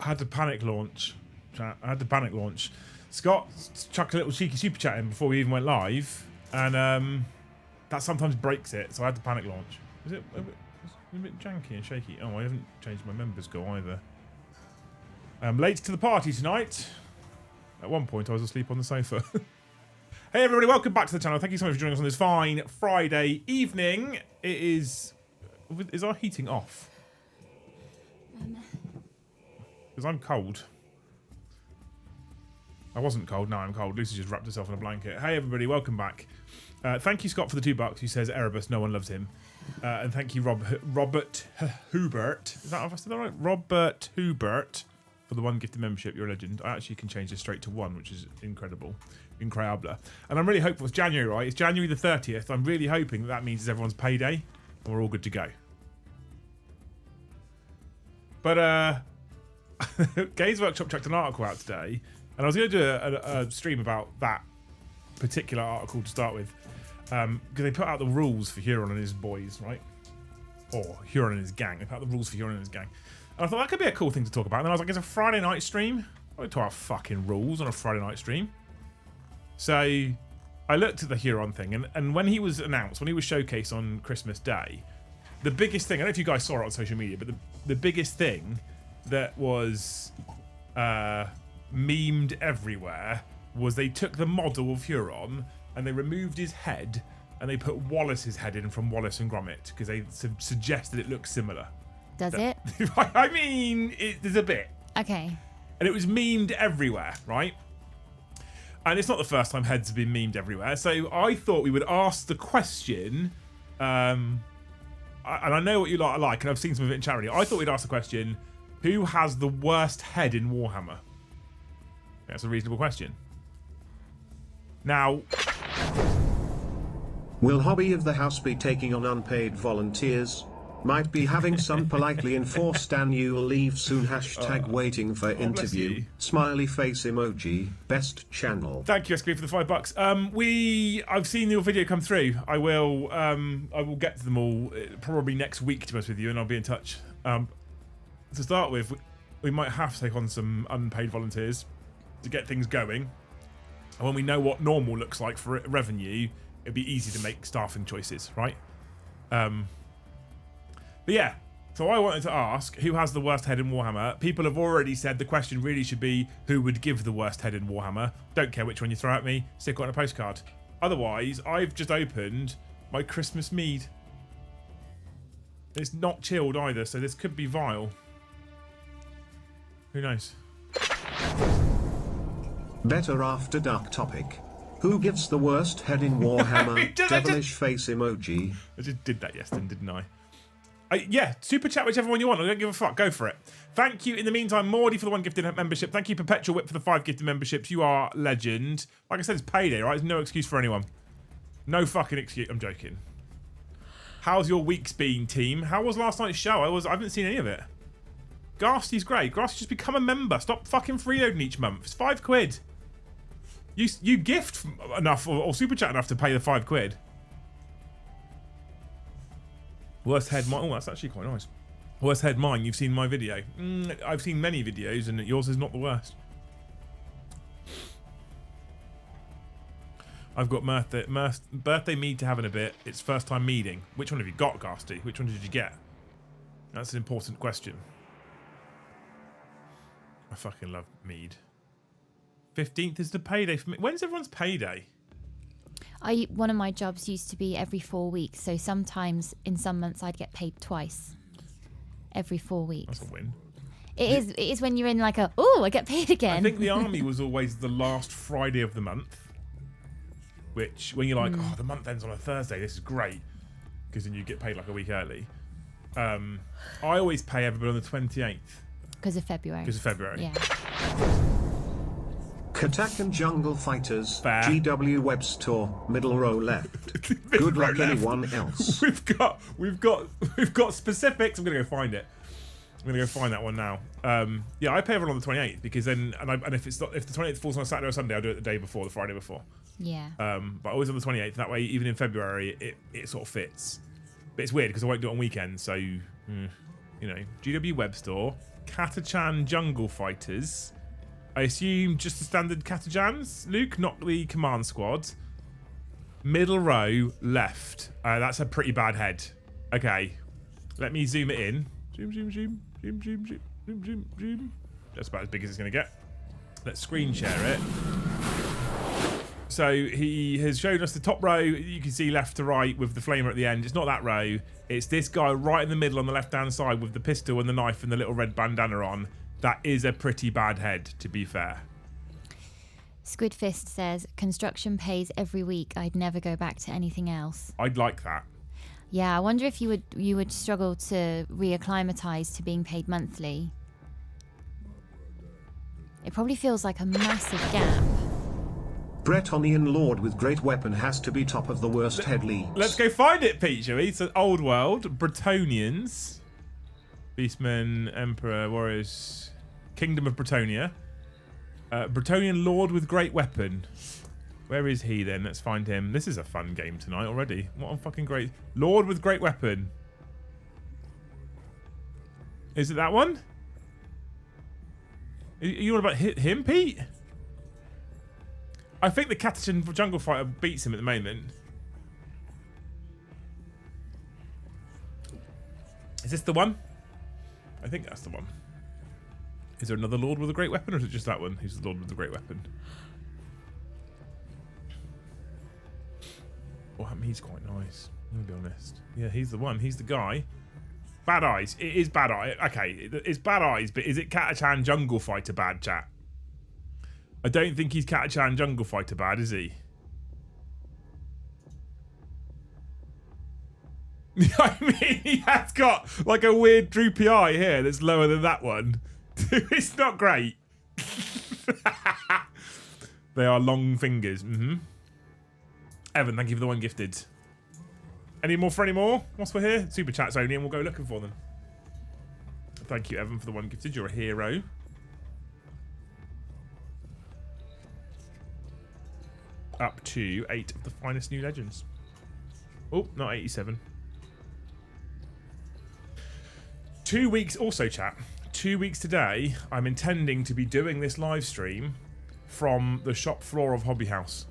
I had to panic launch. Chat. I had to panic launch. Scott chucked a little cheeky super chat in before we even went live, and that sometimes breaks it. So I had to panic launch. Is it a bit janky and shaky? Oh, I haven't changed my members goal either. Late to the party tonight. At one point, I was asleep on the sofa. Hey everybody, welcome back to the channel. Thank you so much for joining us on this fine Friday evening. It is our heating off? Because I'm cold. I wasn't cold, now I'm cold. Lucy just wrapped herself in a blanket. Hey everybody, welcome back. Thank you Scott for the $2 who says Erebus, no one loves him. And thank you Robert Hubert. Is that, have I said that right? Robert Hubert for the one gifted membership. You're a legend. I actually can change this straight to 1, which is incredible. Incredible. And I'm really hopeful. It's January, right? It's January the 30th. I'm really hoping that means it's everyone's payday and we're all good to go. But Games Workshop chucked an article out today, and I was going to do a stream about that particular article to start with, because they put out the rules for Huron and his boys, right? Or Huron and his gang. They put out the rules for Huron and his gang. And I thought that could be a cool thing to talk about. And then I was like, it's a Friday night stream. I don't talk about fucking rules on a Friday night stream. So I looked at the Huron thing, and when he was announced, when he was showcased on Christmas Day, the biggest thing, I don't know if you guys saw it on social media, but the biggest thing that was memed everywhere was they took the model of Huron and they removed his head and they put Wallace's head in from Wallace and Gromit because they suggested it looks similar. Does it? I mean, there's a bit. Okay. And it was memed everywhere, right? And it's not the first time heads have been memed everywhere. So I thought we would ask the question, and I know what you like, and I've seen some of it in charity. I thought we'd ask the question, who has the worst head in Warhammer? That's a reasonable question. Now, will Hobby of the House be taking on unpaid volunteers? Might be having some politely enforced annual leave soon. Hashtag waiting for interview. Smiley face emoji. Best channel. Thank you, SQ, for the $5. I've seen your video come through. I will get to them all probably next week, to be honest with you, and I'll be in touch. To start with, we might have to take on some unpaid volunteers to get things going. And when we know what normal looks like for revenue, it'd be easy to make staffing choices, right? But yeah, so I wanted to ask, who has the worst head in Warhammer? People have already said the question really should be, who would give the worst head in Warhammer? Don't care which one you throw at me, stick it on a postcard. Otherwise, I've just opened my Christmas mead. It's not chilled either, so this could be vile. Who knows? Better after dark topic. Who gives the worst head in Warhammer? Devilish face emoji. I just did that yesterday, didn't I? Yeah, super chat whichever one you want. I don't give a fuck. Go for it. Thank you, in the meantime, Mordy for the 1 gifted membership. Thank you, Perpetual Whip, for the 5 gifted memberships. You are legend. Like I said, it's payday, right? There's no excuse for anyone. No fucking excuse. I'm joking. How's your week's been, team? How was last night's show? I haven't seen any of it. Ghasty's great. Ghasty, just become a member. Stop fucking freeloading each month. It's £5. You gift enough or super chat enough to pay the £5. Worst head mine. Oh, that's actually quite nice. Worst head mine. You've seen my video. I've seen many videos, and yours is not the worst. I've got birthday mead to have in a bit. It's first time meading. Which one have you got, Ghasty? Which one did you get? That's an important question. I fucking love mead. 15th is the payday for me. When's everyone's payday? One of my jobs used to be every 4 weeks, so sometimes in some months I'd get paid twice. Every 4 weeks. That's a win. It is when you're in like a, oh, I get paid again. I think the army was always the last Friday of the month. Which, when you're like, oh, the month ends on a Thursday, this is great. Because then you get paid like a week early. I always pay everybody on the 28th. Because of February. Because of February. Yeah. Katak and Jungle Fighters. Fair. GW Web Store. Middle row left. Good luck anyone else. We've got specifics. I'm gonna go find it. I'm gonna go find that one now. Yeah, I pay everyone on the 28th because then, and if the 28th falls on a Saturday or Sunday, I'll do it the day before, the Friday before. Yeah. But always on the 28th. That way, even in February, it sort of fits. But it's weird because I won't do it on weekends. So, you know, GW Web Store. Catachan jungle fighters. I assume just the standard Catachans, Luke, not the command squad. Middle row, left. That's a pretty bad head. Okay. Let me zoom it in. Zoom, zoom, zoom. Zoom, zoom, zoom, zoom, zoom, zoom. That's about as big as it's going to get. Let's screen share it. So he has shown us the top row. You can see left to right with the flamer at the end. It's not that row. It's this guy right in the middle on the left-hand side with the pistol and the knife and the little red bandana on. That is a pretty bad head, to be fair. Squidfist says, construction pays every week. I'd never go back to anything else. I'd like that. Yeah, I wonder if you would struggle to reacclimatise to being paid monthly. It probably feels like a massive gap. Bretonnian Lord with great weapon has to be top of the worst head leagues. Let's go find it, Pete, shall we? It's an old world. Bretonians. Beastmen, Emperor, Warriors. Kingdom of Bretonia. Bretonian Lord with great weapon. Where is he then? Let's find him. This is a fun game tonight already. What a fucking great... Lord with great weapon. Is it that one? Are you on about him, Pete? I think the Catachan jungle fighter beats him at the moment. Is this the one? I think that's the one. Is there another Lord with a great weapon, or is it just that one? Who's the Lord with the great weapon? Oh, he's quite nice. I'm gonna be honest. Yeah, he's the one. He's the guy. Bad eyes. It is bad eyes. Okay, it's bad eyes, but is it Catachan jungle fighter bad, chat? I don't think he's Catachan jungle fighter bad, is he? I mean, he has got like a weird droopy eye here that's lower than that one. It's not great. They are long fingers. Evan, thank you for the one gifted. Any more for any more? Whilst we're here, super chats only, and we'll go looking for them. Thank you, Evan, for the one gifted. You're a hero. Up to 8 of the finest new legends. Oh, not 87. 2 weeks also, chat. 2 weeks today, I'm intending to be doing this live stream from the shop floor of Hobby House.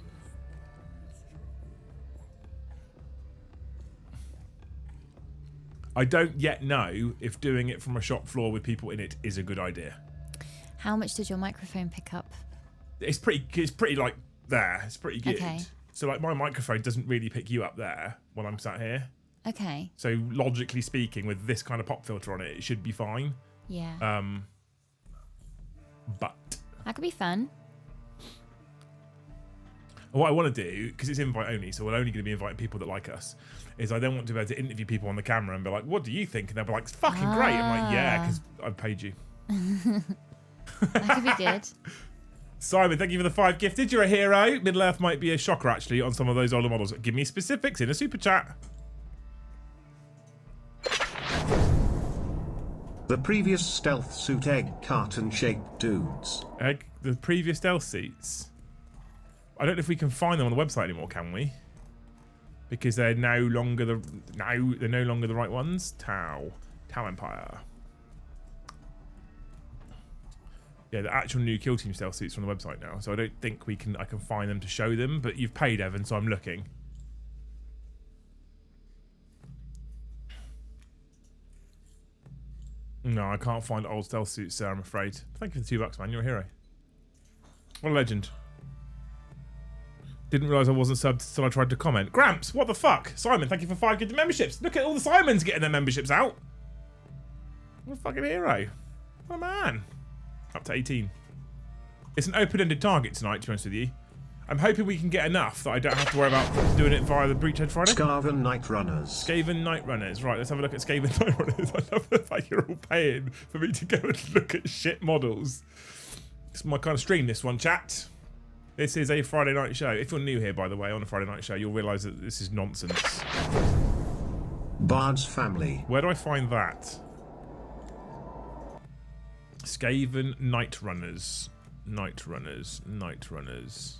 I don't yet know if doing it from a shop floor with people in it is a good idea. How much did your microphone pick up? It's pretty like there. It's pretty good. Okay. So like my microphone doesn't really pick you up there when I'm sat here. Okay. So logically speaking, with this kind of pop filter on it, it should be fine. Yeah. But that could be fun. what I want to do, because it's invite only, so we're only going to be inviting people that like us, is I then want to be able to interview people on the camera and be like, what do you think? And they'll be like, it's fucking great. I'm like, yeah, because I've paid you. That could be good. Simon, thank you for the 5 gifted. You're a hero. Middle Earth might be a shocker, actually, on some of those older models. Give me specifics in a super chat. The previous stealth suit egg carton-shaped dudes. The previous stealth suits. I don't know if we can find them on the website anymore, can we? Because they're no longer the right ones. Tau Empire. Yeah, the actual new Kill Team stealth suits from the website now. So I don't think I can find them to show them. But you've paid, Evan, so I'm looking. No, I can't find old stealth suits, sir, I'm afraid. Thank you for the $2, man. You're a hero. What a legend. Didn't realise I wasn't subbed until I tried to comment. Gramps, what the fuck? Simon, thank you for 5 gifted memberships. Look at all the Simons getting their memberships out. What a fucking hero. What a man. Up to 18. It's an open-ended target tonight, to be honest with you. I'm hoping we can get enough that I don't have to worry about doing it via the Breachhead Friday. Skaven Night Runners. Skaven Night Runners. Right, let's have a look at Skaven Night Runners. I love the fact you're all paying for me to go and look at shit models. It's my kind of stream, this one, chat. This is a Friday night show. If you're new here, by the way, on a Friday night show, you'll realise that this is nonsense. Bard's Family. Where do I find that? Skaven Night Runners. Night Runners. Night Runners.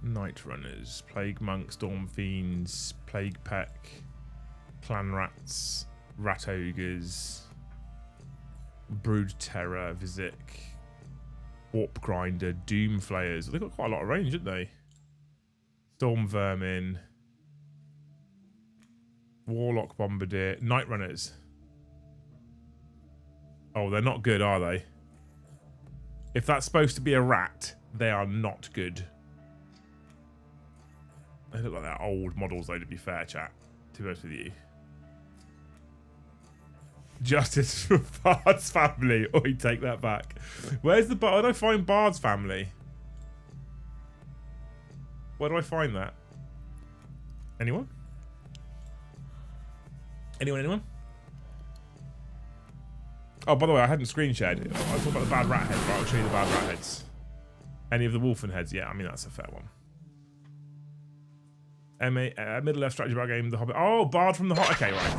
Night Runners. Plague Monk, Storm Fiends, Plague Peck, Clan Rats, Rat Ogres. Brood Terror, Vizic, Warp Grinder, Doom Flayers. They've got quite a lot of range, haven't they? Storm Vermin, Warlock Bombardier, Night Runners. Oh, they're not good, are they? If that's supposed to be a rat, they are not good. They look like they're old models, though, to be fair, chat. To be honest with you. Justice for Bard's family. Oh, you take that back. Where's the Bard? Where do I find Bard's family? Where do I find that? Anyone? Anyone? Oh, by the way, I hadn't screen shared. I was talking about the bad rat heads, but I'll show you the bad rat heads. Any of the Wolfen heads? Yeah, I mean, that's a fair one. Middle left strategy bar game, The Hobbit. Oh, Bard from The Hobbit. Okay, right.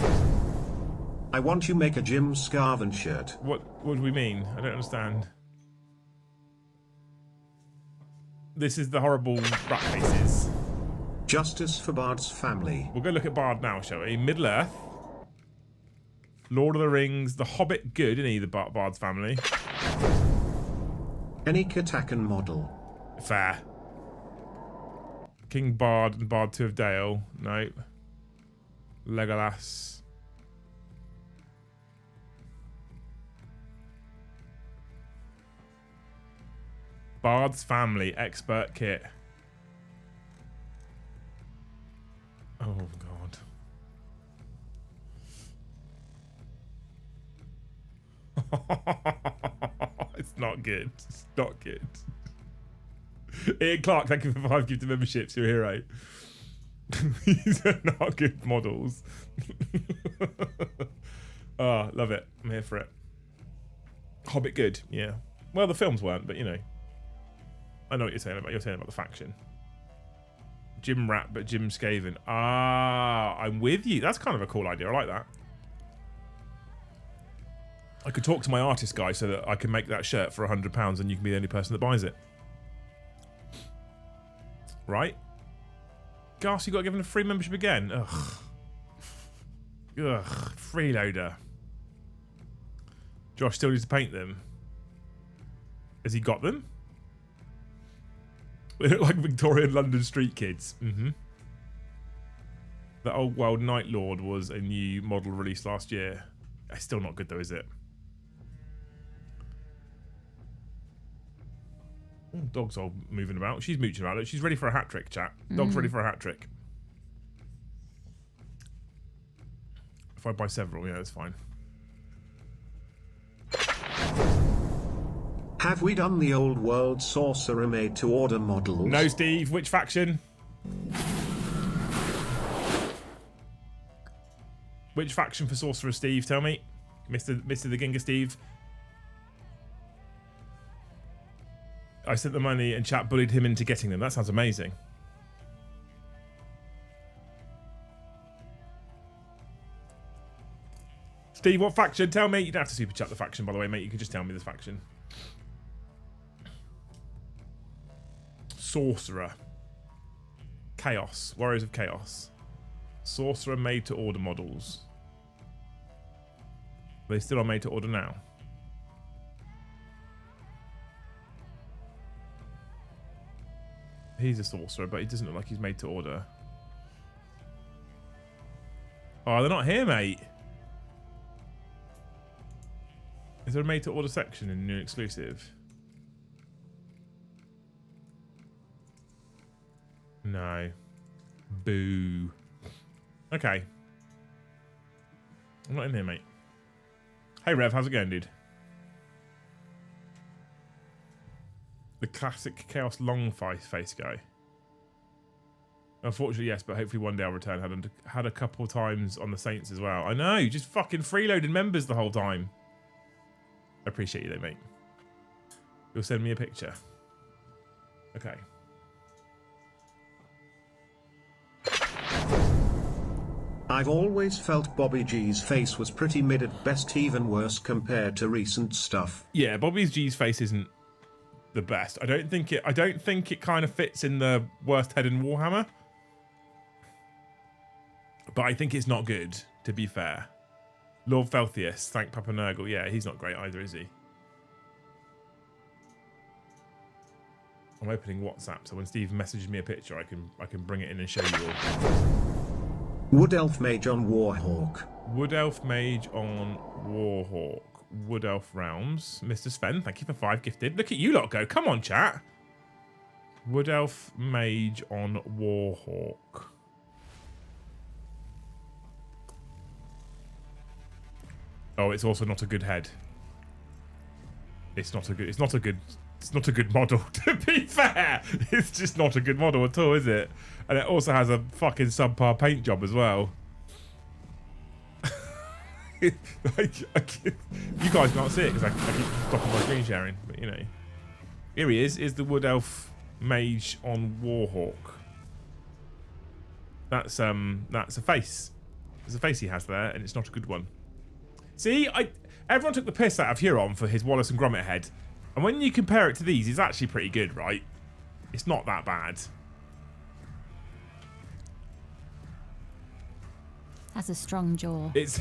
I want you make a Jim Scarven shirt. What do we mean? I don't understand. This is the horrible rat faces. Justice for Bard's family. We'll go look at Bard now, shall we? Middle Earth. Lord of the Rings. The Hobbit good, isn't he, the Bard's family? Any Katakan model. Fair. King Bard and Bard 2 of Dale. Nope. Legolas. Bard's family expert kit. Oh god. It's not good. It's not good. Ian Clark, thank you for 5 gifted memberships. You're a hero. These are not good models. Oh, love it. I'm here for it. Hobbit good, yeah. Well, the films weren't, but you know. I know what you're saying about. You're saying about the faction. Jim Rat, but Jim Skaven. Ah, I'm with you. That's kind of a cool idea. I like that. I could talk to my artist guy so that I can make that shirt for £100 and you can be the only person that buys it. Right? Gas, you got given a free membership again. Ugh. Ugh. Freeloader. Josh still needs to paint them. Has he got them? They look like Victorian London street kids. Mm-hmm. The Old World Night Lord was a new model released last year. It's still not good though, is it? Oh, dog's all moving about. She's mooching about it. She's ready for a hat trick, chat. Dog's ready for a hat trick. If I buy several, yeah, that's fine. Have we done the old world sorcerer made to order models? No, Steve. Which faction? Which faction for sorcerer, Steve? Tell me. Mr. the Ginger Steve. I sent the money and chat bullied him into getting them. That sounds amazing. Steve, what faction? Tell me. You don't have to super chat the faction, by the way, mate. You can just tell me this faction. Sorcerer. Chaos. Warriors of Chaos. Sorcerer made to order models. They still are made to order now. He's a sorcerer, but he doesn't look like he's made to order. Oh, they're not here, mate. Is there a made to order section in new exclusive? No. Boo. Okay. I'm not in here, mate. Hey, Rev, how's it going, dude? The classic Chaos long face guy. Unfortunately, yes, but hopefully one day I'll return. Had a couple times on the Saints as well. I know, you just fucking freeloaded members the whole time. I appreciate you though, mate. You'll send me a picture. Okay. I've always felt Bobby G's face was pretty mid at best, even worse compared to recent stuff. Yeah, Bobby G's face isn't the best. I don't think it kind of fits in the worst head in Warhammer. But I think it's not good, to be fair. Lord Felthius, thank Papa Nurgle. Yeah, he's not great either, is he? I'm opening WhatsApp, so when Steve messages me a picture, I can bring it in and show you all. Wood Elf Mage on Warhawk. Wood Elf Mage on Warhawk. Wood Elf Realms. Mr. Sven, thank you for 5 gifted. Look at you lot go. Come on, chat. Wood Elf Mage on Warhawk. Oh, it's also not a good head. It's not a good model, to be fair. It's just not a good model at all, is it? And it also has a fucking subpar paint job as well. You guys can't see it because I keep stopping my screen sharing, but you know. Here he is the Wood Elf Mage on Warhawk. That's a face. There's a face he has there, and it's not a good one. See, everyone took the piss out of Huron for his Wallace and Gromit head. And when you compare it to these, it's actually pretty good, right? It's not that bad. That's a strong jaw. It's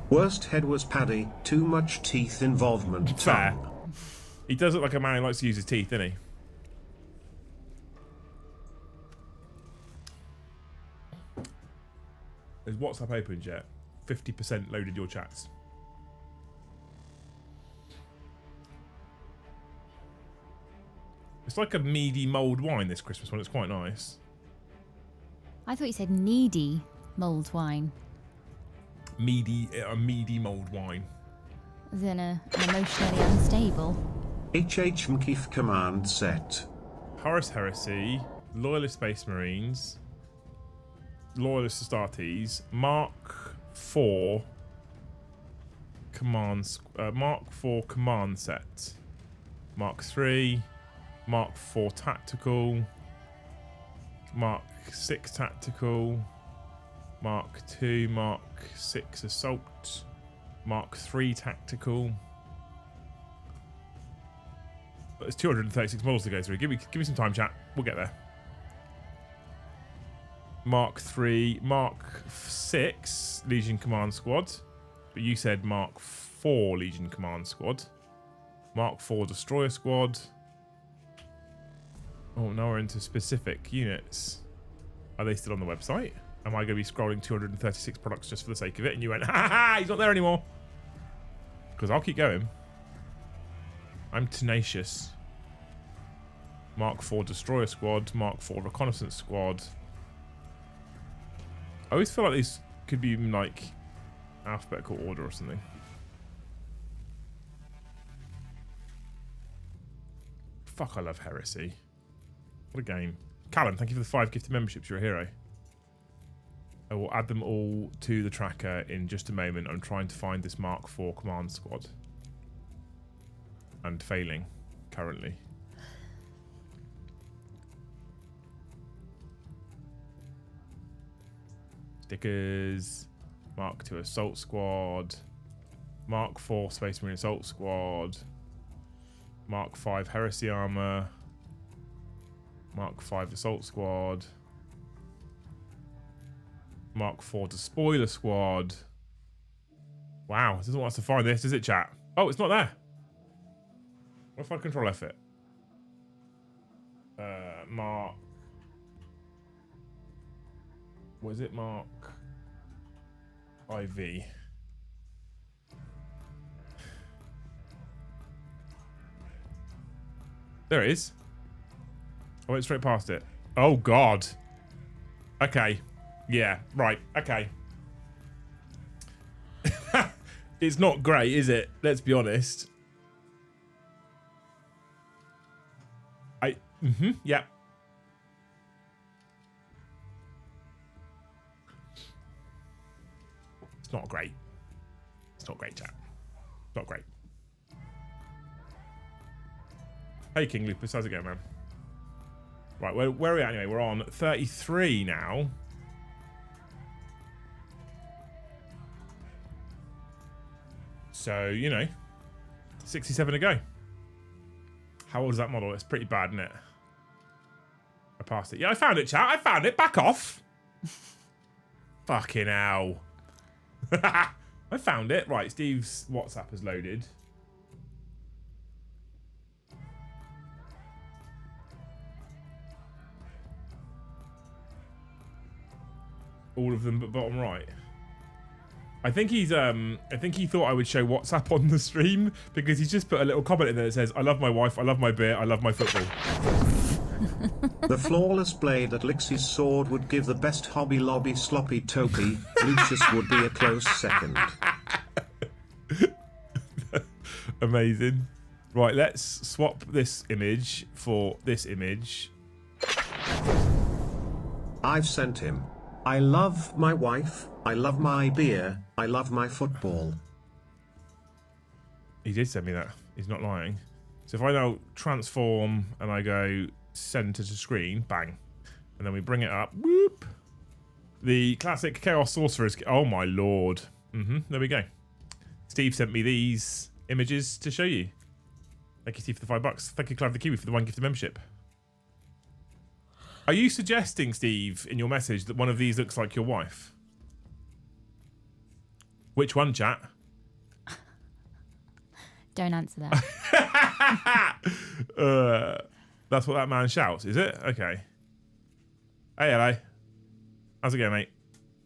Worst head was Paddy. Too much teeth involvement. fair. He does look like a man who likes to use his teeth, doesn't he? Is WhatsApp open yet? 50% loaded your chats. It's like a meaty mulled wine, this Christmas one. It's quite nice. I thought you said needy mulled wine. A meaty mulled wine. As in an emotionally unstable. HH Mkeef command set. Horus Heresy, Loyalist Space Marines, Loyalist Astartes, Mark 4 command set, Mark 3, Mark 4 tactical, Mark 6 tactical, Mark 2, Mark 6 assault, Mark 3 tactical. But there's 236 models to go through. Give me some time, chat. We'll get there. Mark 3, Mark 6 Legion Command Squad. But you said Mark 4 Legion Command Squad. Mark 4 Destroyer Squad. Oh, now we're into specific units. Are they still on the website? Am I going to be scrolling 236 products just for the sake of it? And you went, ha ha ha, he's not there anymore. Because I'll keep going. I'm tenacious. Mark 4 Destroyer Squad. Mark 4 Reconnaissance Squad. I always feel like these could be in, like, alphabetical order or something. Fuck, I love Heresy. What a game. Callum, thank you for the 5 gifted memberships. You're a hero. I will add them all to the tracker in just a moment. I'm trying to find this Mark 4 Command Squad. And failing, currently. Stickers. Mark 2 Assault Squad. Mark 4 Space Marine Assault Squad. Mark 5 Heresy Armor. Mark 5 Assault Squad. Mark 4 Despoiler Squad. Wow, it doesn't want us to find this, does it, chat? Oh, it's not there. What if I control F it? Mark. What is it? Mark IV. There it is. I went straight past it. Oh, God. Okay. Yeah, right. Okay. It's not great, is it? Let's be honest. Yeah. It's not great. It's not great, chat. It's not great. Hey, King Lupus. How's it going, man? Right, where are we at anyway? We're on 33 now. So, you know, 67 to go. How old is that model? It's pretty bad, isn't it? I passed it. Yeah, I found it, chat. I found it. Back off. Fucking hell. I found it. Right, Steve's WhatsApp has loaded. All of them but bottom right. I think he thought I would show WhatsApp on the stream because he's just put a little comment in there that says, I love my wife, I love my beer, I love my football. The flawless blade that licks his sword would give the best Hobby Lobby sloppy topi. Lucius would be a close second. Amazing. Right, let's swap this image for this image. I've sent him. I love my wife, I love my beer, I love my football. He did send me that. He's not lying. So if I now transform and I go center to screen, bang. And then we bring it up, whoop. The classic Chaos Sorcerer's... Oh my lord. There we go. Steve sent me these images to show you. Thank you, Steve, for the $5. Thank you, Clive the Kiwi, for the 1 gifted membership. Are you suggesting, Steve, in your message that one of these looks like your wife? Which one, chat? Don't answer that. That's what that man shouts, is it? Okay. Hey, hello. How's it going, mate?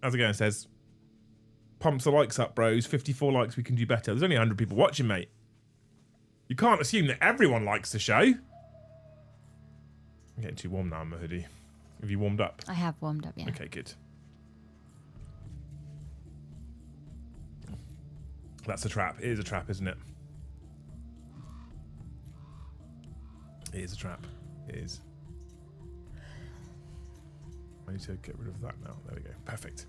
How's it going, says? Pumps the likes up, bros. 54 likes, we can do better. There's only 100 people watching, mate. You can't assume that everyone likes the show. I'm getting too warm now in my hoodie. Have you warmed up? I have warmed up, yeah. Okay, good. That's a trap. It is a trap, isn't it? It is a trap. It is. I need to get rid of that now. There we go. Perfect.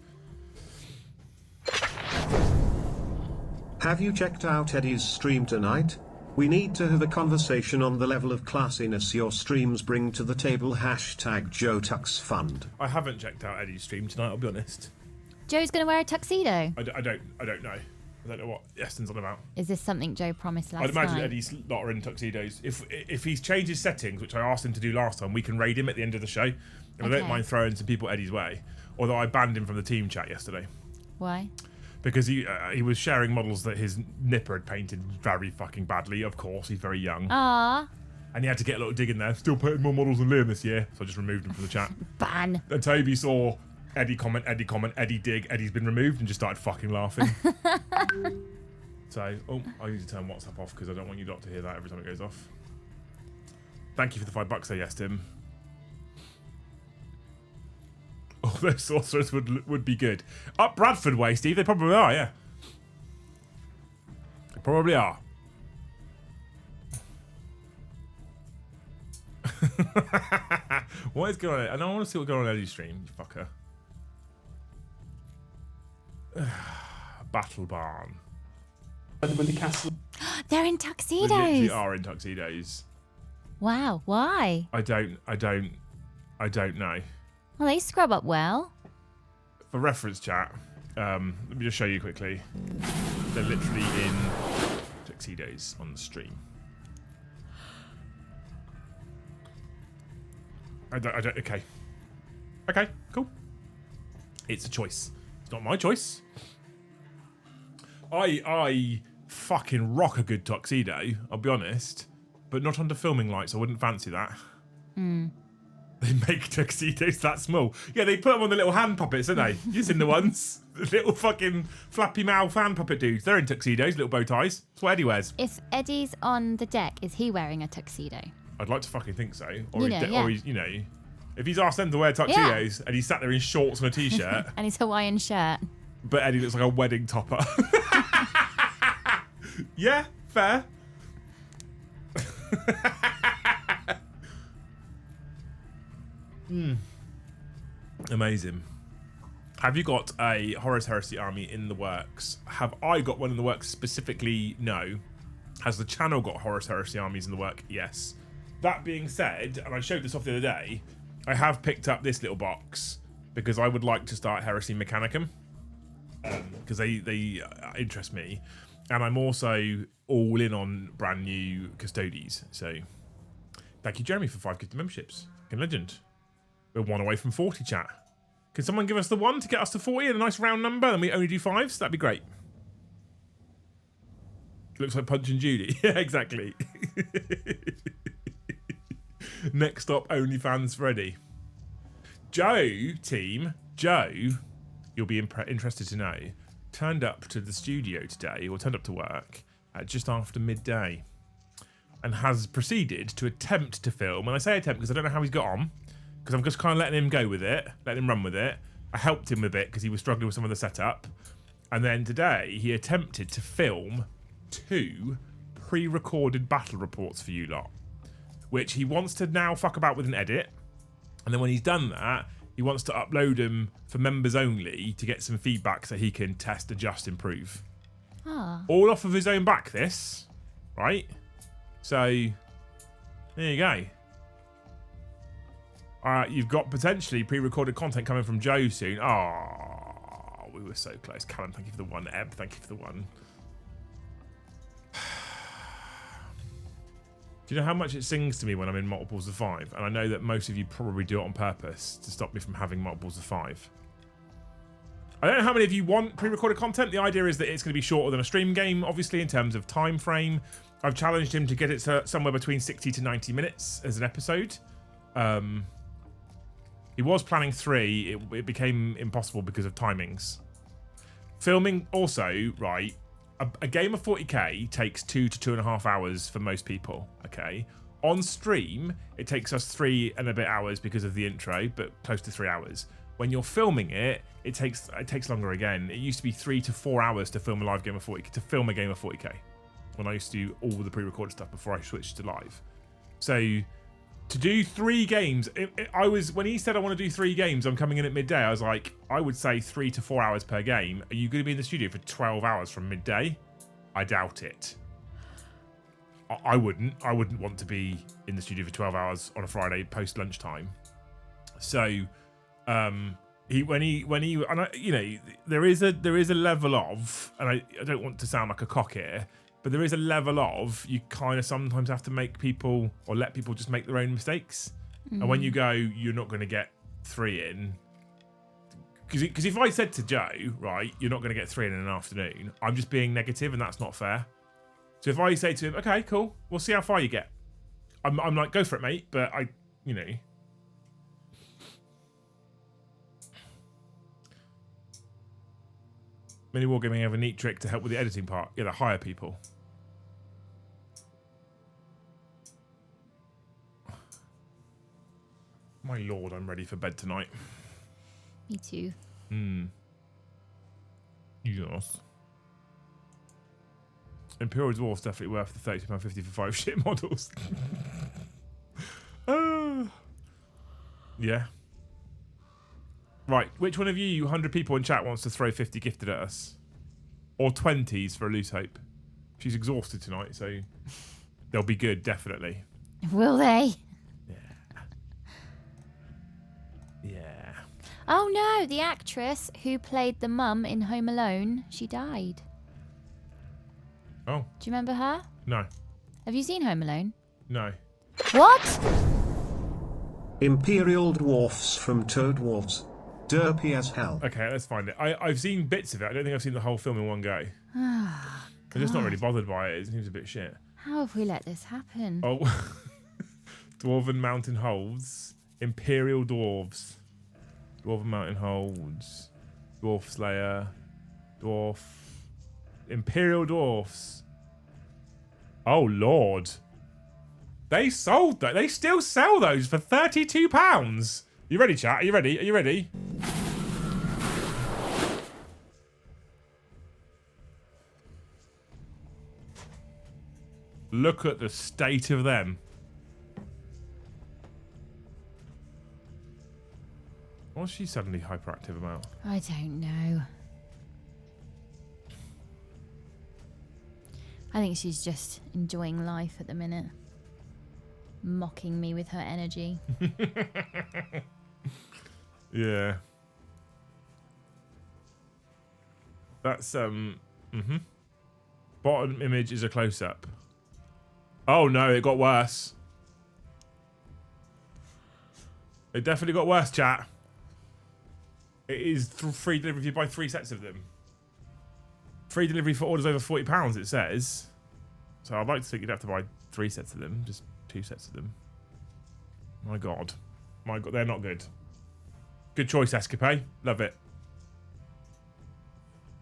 Have you checked out Eddie's stream tonight? We need to have a conversation on the level of classiness your streams bring to the table. Hashtag JoeTuxFund. I haven't checked out Eddie's stream tonight, I'll be honest. Joe's going to wear a tuxedo. I don't know. I don't know what Eston's on about. Is this something Joe promised last I'd imagine night? Eddie's lot are in tuxedos. If he's changed his settings, which I asked him to do last time, we can raid him at the end of the show. And I don't mind throwing some people Eddie's way. Although I banned him from the team chat yesterday. Why? Because he was sharing models that his nipper had painted very fucking badly. Of course, he's very young. Ah. And he had to get a little dig in there. Still putting more models than Liam this year. So I just removed him from the chat. Ban. And Toby saw Eddie comment, Eddie dig, Eddie's been removed, and just started fucking laughing. So, I need to turn WhatsApp off because I don't want you lot to hear that every time it goes off. Thank you for the $5 there, yes, Tim. Oh, those sorcerers would be good. Up Bradford way, Steve. They probably are, yeah. They probably are. What is going on? And I want to see what's going on Eddie's stream, you fucker. Battle Barn. When the castle. They're in They tuxedos. literally are in tuxedos. Wow. Why? I don't know. Well, they scrub up well. For reference, chat, let me just show you quickly. They're literally in tuxedos on the stream. Okay, cool. It's a choice. It's not my choice. I fucking rock a good tuxedo, I'll be honest, but not under filming lights. I wouldn't fancy that. They make tuxedos that small. Yeah, they put them on the little hand puppets, don't they? You've seen the ones. The little fucking flappy mouth hand puppet dudes. They're in tuxedos, little bow ties. That's what Eddie wears. If Eddie's on the deck, is he wearing a tuxedo? I'd like to fucking think so. Or, Yeah. he's, if he's asked them to wear tuxedos and he's sat there in shorts and a t-shirt, And his Hawaiian shirt. but Eddie looks like a wedding topper. Yeah, fair. Amazing. Have you got a Horus Heresy army in the works? Have I got one in the works specifically? No. Has the channel got Horus Heresy armies in the work? Yes. That being said, and I showed this off the other day, I have picked up this little box because I would like to start Heresy Mechanicum because they interest me, and I'm also all in on brand new Custodes. So thank you, Jeremy, for 5 gifted memberships. Fucking legend. We're 1 away from 40, chat. Can someone give us the 1 to get us to 40 and a nice round number, and we only do 5s? That'd be great. Looks like Punch and Judy. Yeah, exactly. Next stop, OnlyFans Freddy. Joe, team, Joe, you'll be interested to know, turned up to the studio today, or turned up to work at just after midday, and has proceeded to attempt to film. And I say attempt because I don't know how he's got on, because I'm just kind of letting him go with it, letting him run with it. I helped him a bit because he was struggling with some of the setup. And then today, he attempted to film 2 pre-recorded battle reports for you lot, which he wants to now fuck about with an edit. And then when he's done that, he wants to upload them for members only to get some feedback so he can test, adjust, improve. Ah. All off of his own back, this, right? So, there you go. You've got potentially pre-recorded content coming from Joe soon. Oh, we were so close. Callum, thank you for the 1. Eb, thank you for the 1. Do you know how much it sings to me when I'm in multiples of 5? And I know that most of you probably do it on purpose to stop me from having multiples of 5. I don't know how many of you want pre-recorded content. The idea is that it's going to be shorter than a stream game, obviously, in terms of time frame. I've challenged him to get it to somewhere between 60 to 90 minutes as an episode. He was planning 3. It became impossible because of timings. Filming also, right, a game of 40k takes 2 to 2.5 hours for most people, okay? On stream, it takes us 3 and a bit hours because of the intro, but close to 3 hours. When you're filming it, it takes longer again. It used to be 3 to 4 hours to film a live game of 40k, to film a game of 40k, when I used to do all the pre-recorded stuff before I switched to live. So to do 3 games, when he said I want to do 3 games, I'm coming in at midday, I was like, I would say 3 to 4 hours per game. Are you going to be in the studio for 12 hours from midday? I doubt it. I wouldn't want to be in the studio for 12 hours on a Friday post lunchtime. So when he and I, you know, there is a level of, and I don't want to sound like a cock here, but there is a level of, you kind of sometimes have to make people, or let people just make their own mistakes. And when you go, you're not going to get 3 in, because if I said to Joe, right, you're not going to get 3 in an afternoon, I'm just being negative, and that's not fair. So if I say to him, okay, cool, we'll see how far you get, I'm like, go for it, mate. But you know, Mini Wargaming have a neat trick to help with the editing part. Yeah, they hire people. My lord, I'm ready for bed tonight. Me too. Yes. Imperial Dwarf's definitely worth the £32.50 for 5 shit models. Yeah. Right, which one of you 100 people in chat wants to throw 50 gifted at us? Or 20s for a loose hope? She's exhausted tonight, so they'll be good, definitely. Will they? Yeah. Oh no, the actress who played the mum in Home Alone, she died. Oh. Do you remember her? No. Have you seen Home Alone? No. What? Imperial Dwarfs from Toad Dwarfs. Derpy as hell. Okay, let's find it. I've seen bits of it. I don't think I've seen the whole film in one go. I'm just not really bothered by it. It seems a bit shit. How have we let this happen? Oh. Dwarven Mountain Holds. Imperial Dwarves. Dwarven Mountain Holds. Dwarf Slayer. Dwarf. Imperial Dwarfs. Oh, Lord. They sold that. They still sell those for £32. You ready, chat? Are you ready? Are you ready? Look at the state of them. What's she suddenly hyperactive about? I don't know. I think she's just enjoying life at the minute. Mocking me with her energy. Yeah. That's Bottom image is a close-up. Oh no, it got worse. It definitely got worse, chat. It is free delivery if you buy 3 sets of them. Free delivery for orders over £40, it says. So I'd like to think you'd have to buy 3 sets of them, just 2 sets of them. My God, they're not good. Good choice, Escapade. Love it.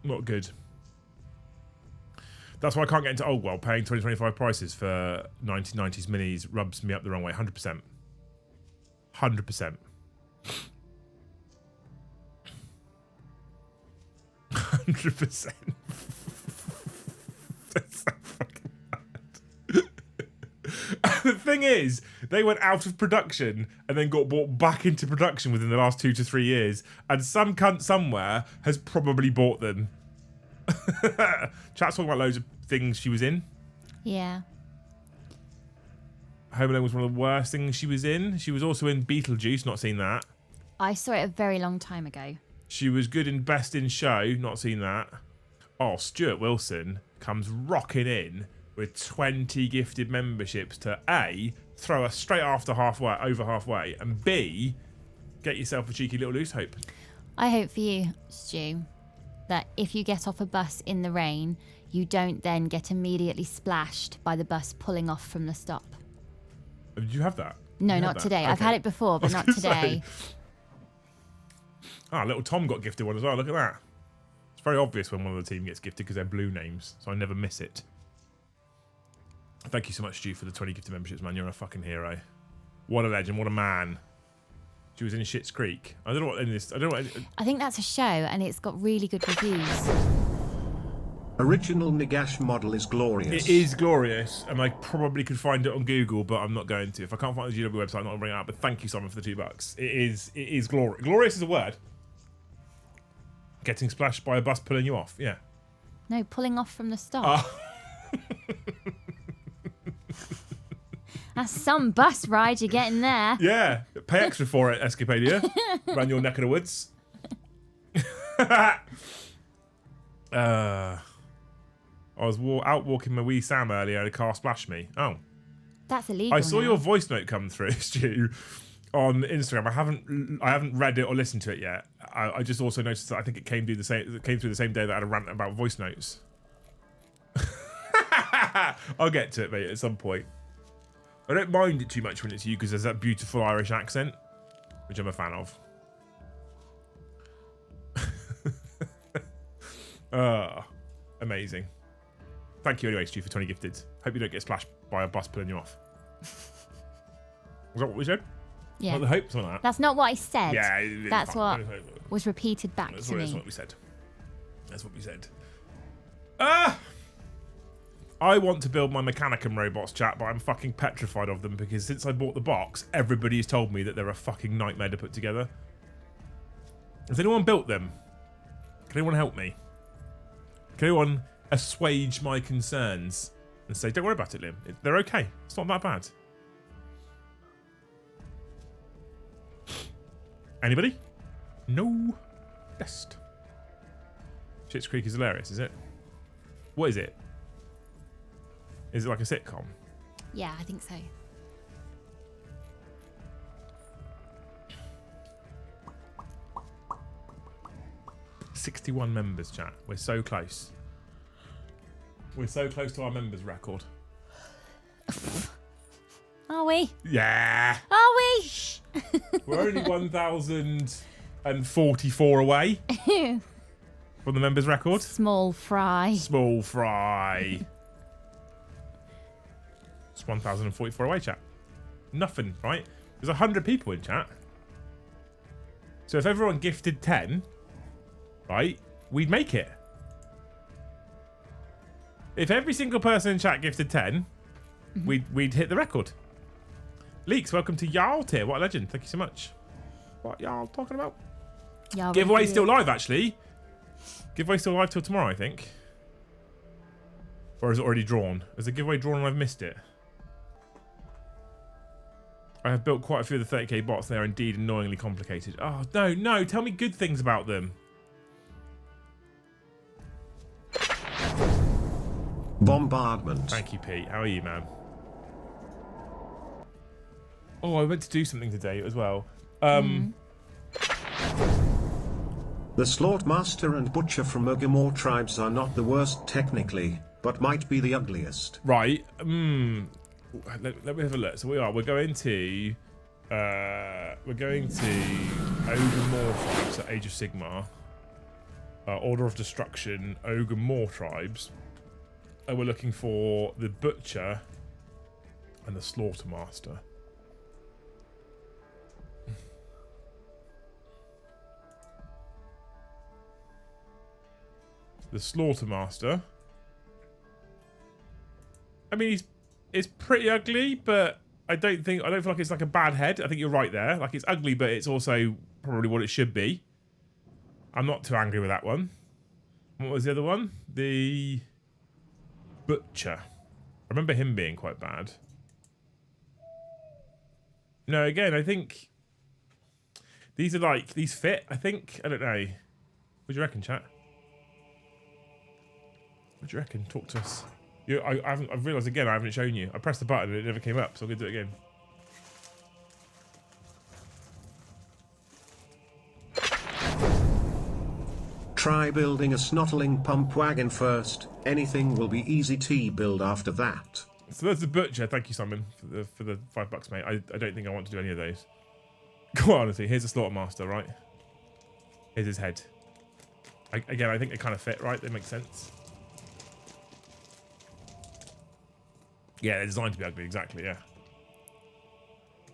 Not good. That's why I can't get into Oldwell. Paying 2025 prices for 1990s minis rubs me up the wrong way. 100%. 100%. 100%. That's so fucking mad. The thing is, they went out of production and then got brought back into production within the last 2 to 3 years, and some cunt somewhere has probably bought them. Chat's talking about loads of things she was in. Yeah. Home Alone was one of the worst things she was in. She was also in Beetlejuice, not seen that. I saw it a very long time ago. She was good in Best in Show, not seen that. Oh, Stuart Wilson comes rocking in with 20 gifted memberships to A, throw us straight after halfway, over halfway, and B, get yourself a cheeky little loose hope. I hope for you, Stu, that if you get off a bus in the rain, you don't then get immediately splashed by the bus pulling off from the stop. Did you have that? No, not today. Okay. I've had it before, but not today. Little Tom got gifted one as well. Look at that. It's very obvious when one of the team gets gifted because they're blue names, so I never miss it. Thank you so much, Stu, for the 20 gifted memberships, man. You're a fucking hero. What a legend. What a man. She was in Schitt's Creek. I don't know what in this. I think that's a show, and it's got really good reviews. Original Nagash model is glorious. It is glorious, and I probably could find it on Google, but I'm not going to. If I can't find the GW website, I'm not going to bring it up. But thank you, Simon, for the $2. It is glorious. Glorious is a word. Getting splashed by a bus pulling you off. Yeah. No, pulling off from the stop. That's some bus ride you're getting there. Yeah. Pay extra for it, Escapadia. Around your neck of the woods. I was out walking my wee Sam earlier and a car splashed me. Oh. That's illegal. I saw now. your voice note come through, Stu, on Instagram. I haven't read it or listened to it yet. I just also noticed that I think it came through the same day that I had a rant about voice notes. I'll get to it, mate, at some point. I don't mind it too much when it's you because there's that beautiful Irish accent, which I'm a fan of. Amazing. Thank you anyway, Stu, for 20 gifted. Hope you don't get splashed by a bus pulling you off. Was that what we said? Yeah. Not the hope, something like that. That's not what I said. Yeah, that's what was repeated back that's to me. That's what we said. That's what we said. I want to build my Mechanicum robots, chat, but I'm fucking petrified of them because since I bought the box, everybody's told me that they're a fucking nightmare to put together. Has anyone built them? Can anyone help me? Can anyone assuage my concerns and say, don't worry about it, Liam. They're okay. It's not that bad. Anybody? No. Best. Schitt's Creek is hilarious, is it? What is it? Is it like a sitcom? Yeah, I think so. $61 members, chat. We're so close. We're so close to our members record. Are we? Yeah. Are we? We're only 1,044 away from the members record. Small fry. Small fry. It's 1,044 away, chat. Nothing, right? There's 100 people in chat. So if everyone gifted 10, right, we'd make it. If every single person in chat gifted 10, we'd hit the record. Leaks, welcome to Y'all tier. What a legend. Thank you so much. What y'all talking about? Giveaway still live, actually. Giveaway still live till tomorrow, I think. Or is it already drawn? Is the giveaway drawn and I've missed it? I have built quite a few of the 30k bots. They are indeed annoyingly complicated. Oh, no. Tell me good things about them. Bombardment. Thank you, Pete. How are you, man? Oh, I went to do something today as well. The Slaughtmaster and Butcher from Ogre tribes are not the worst technically, but might be the ugliest. Right. Let me have a look. So we're going to Ogre tribes at Age of Sigmar. Order of Destruction, Ogre tribes. And we're looking for the Butcher and the Slaughtermaster. The Slaughtermaster. I mean, it's pretty ugly, but I don't feel like it's like a bad head. I think you're right there. Like, it's ugly, but it's also probably what it should be. I'm not too angry with that one. What was the other one? The Butcher. I remember him being quite bad. No, again, I think these fit, I think. I don't know. What do you reckon, chat? What do you reckon? Talk to us. I've realised again I haven't shown you. I pressed the button and it never came up, so I'm going to do it again. Try building a snottling pump wagon first. Anything will be easy to build after that. So that's the Butcher. Thank you, Simon, for the $5, mate. I don't think I want to do any of those. Go on, honestly. Here's the Slaughtermaster, right? Here's his head. Again, I think they kind of fit, right? They make sense. Yeah, they're designed to be ugly, exactly, yeah.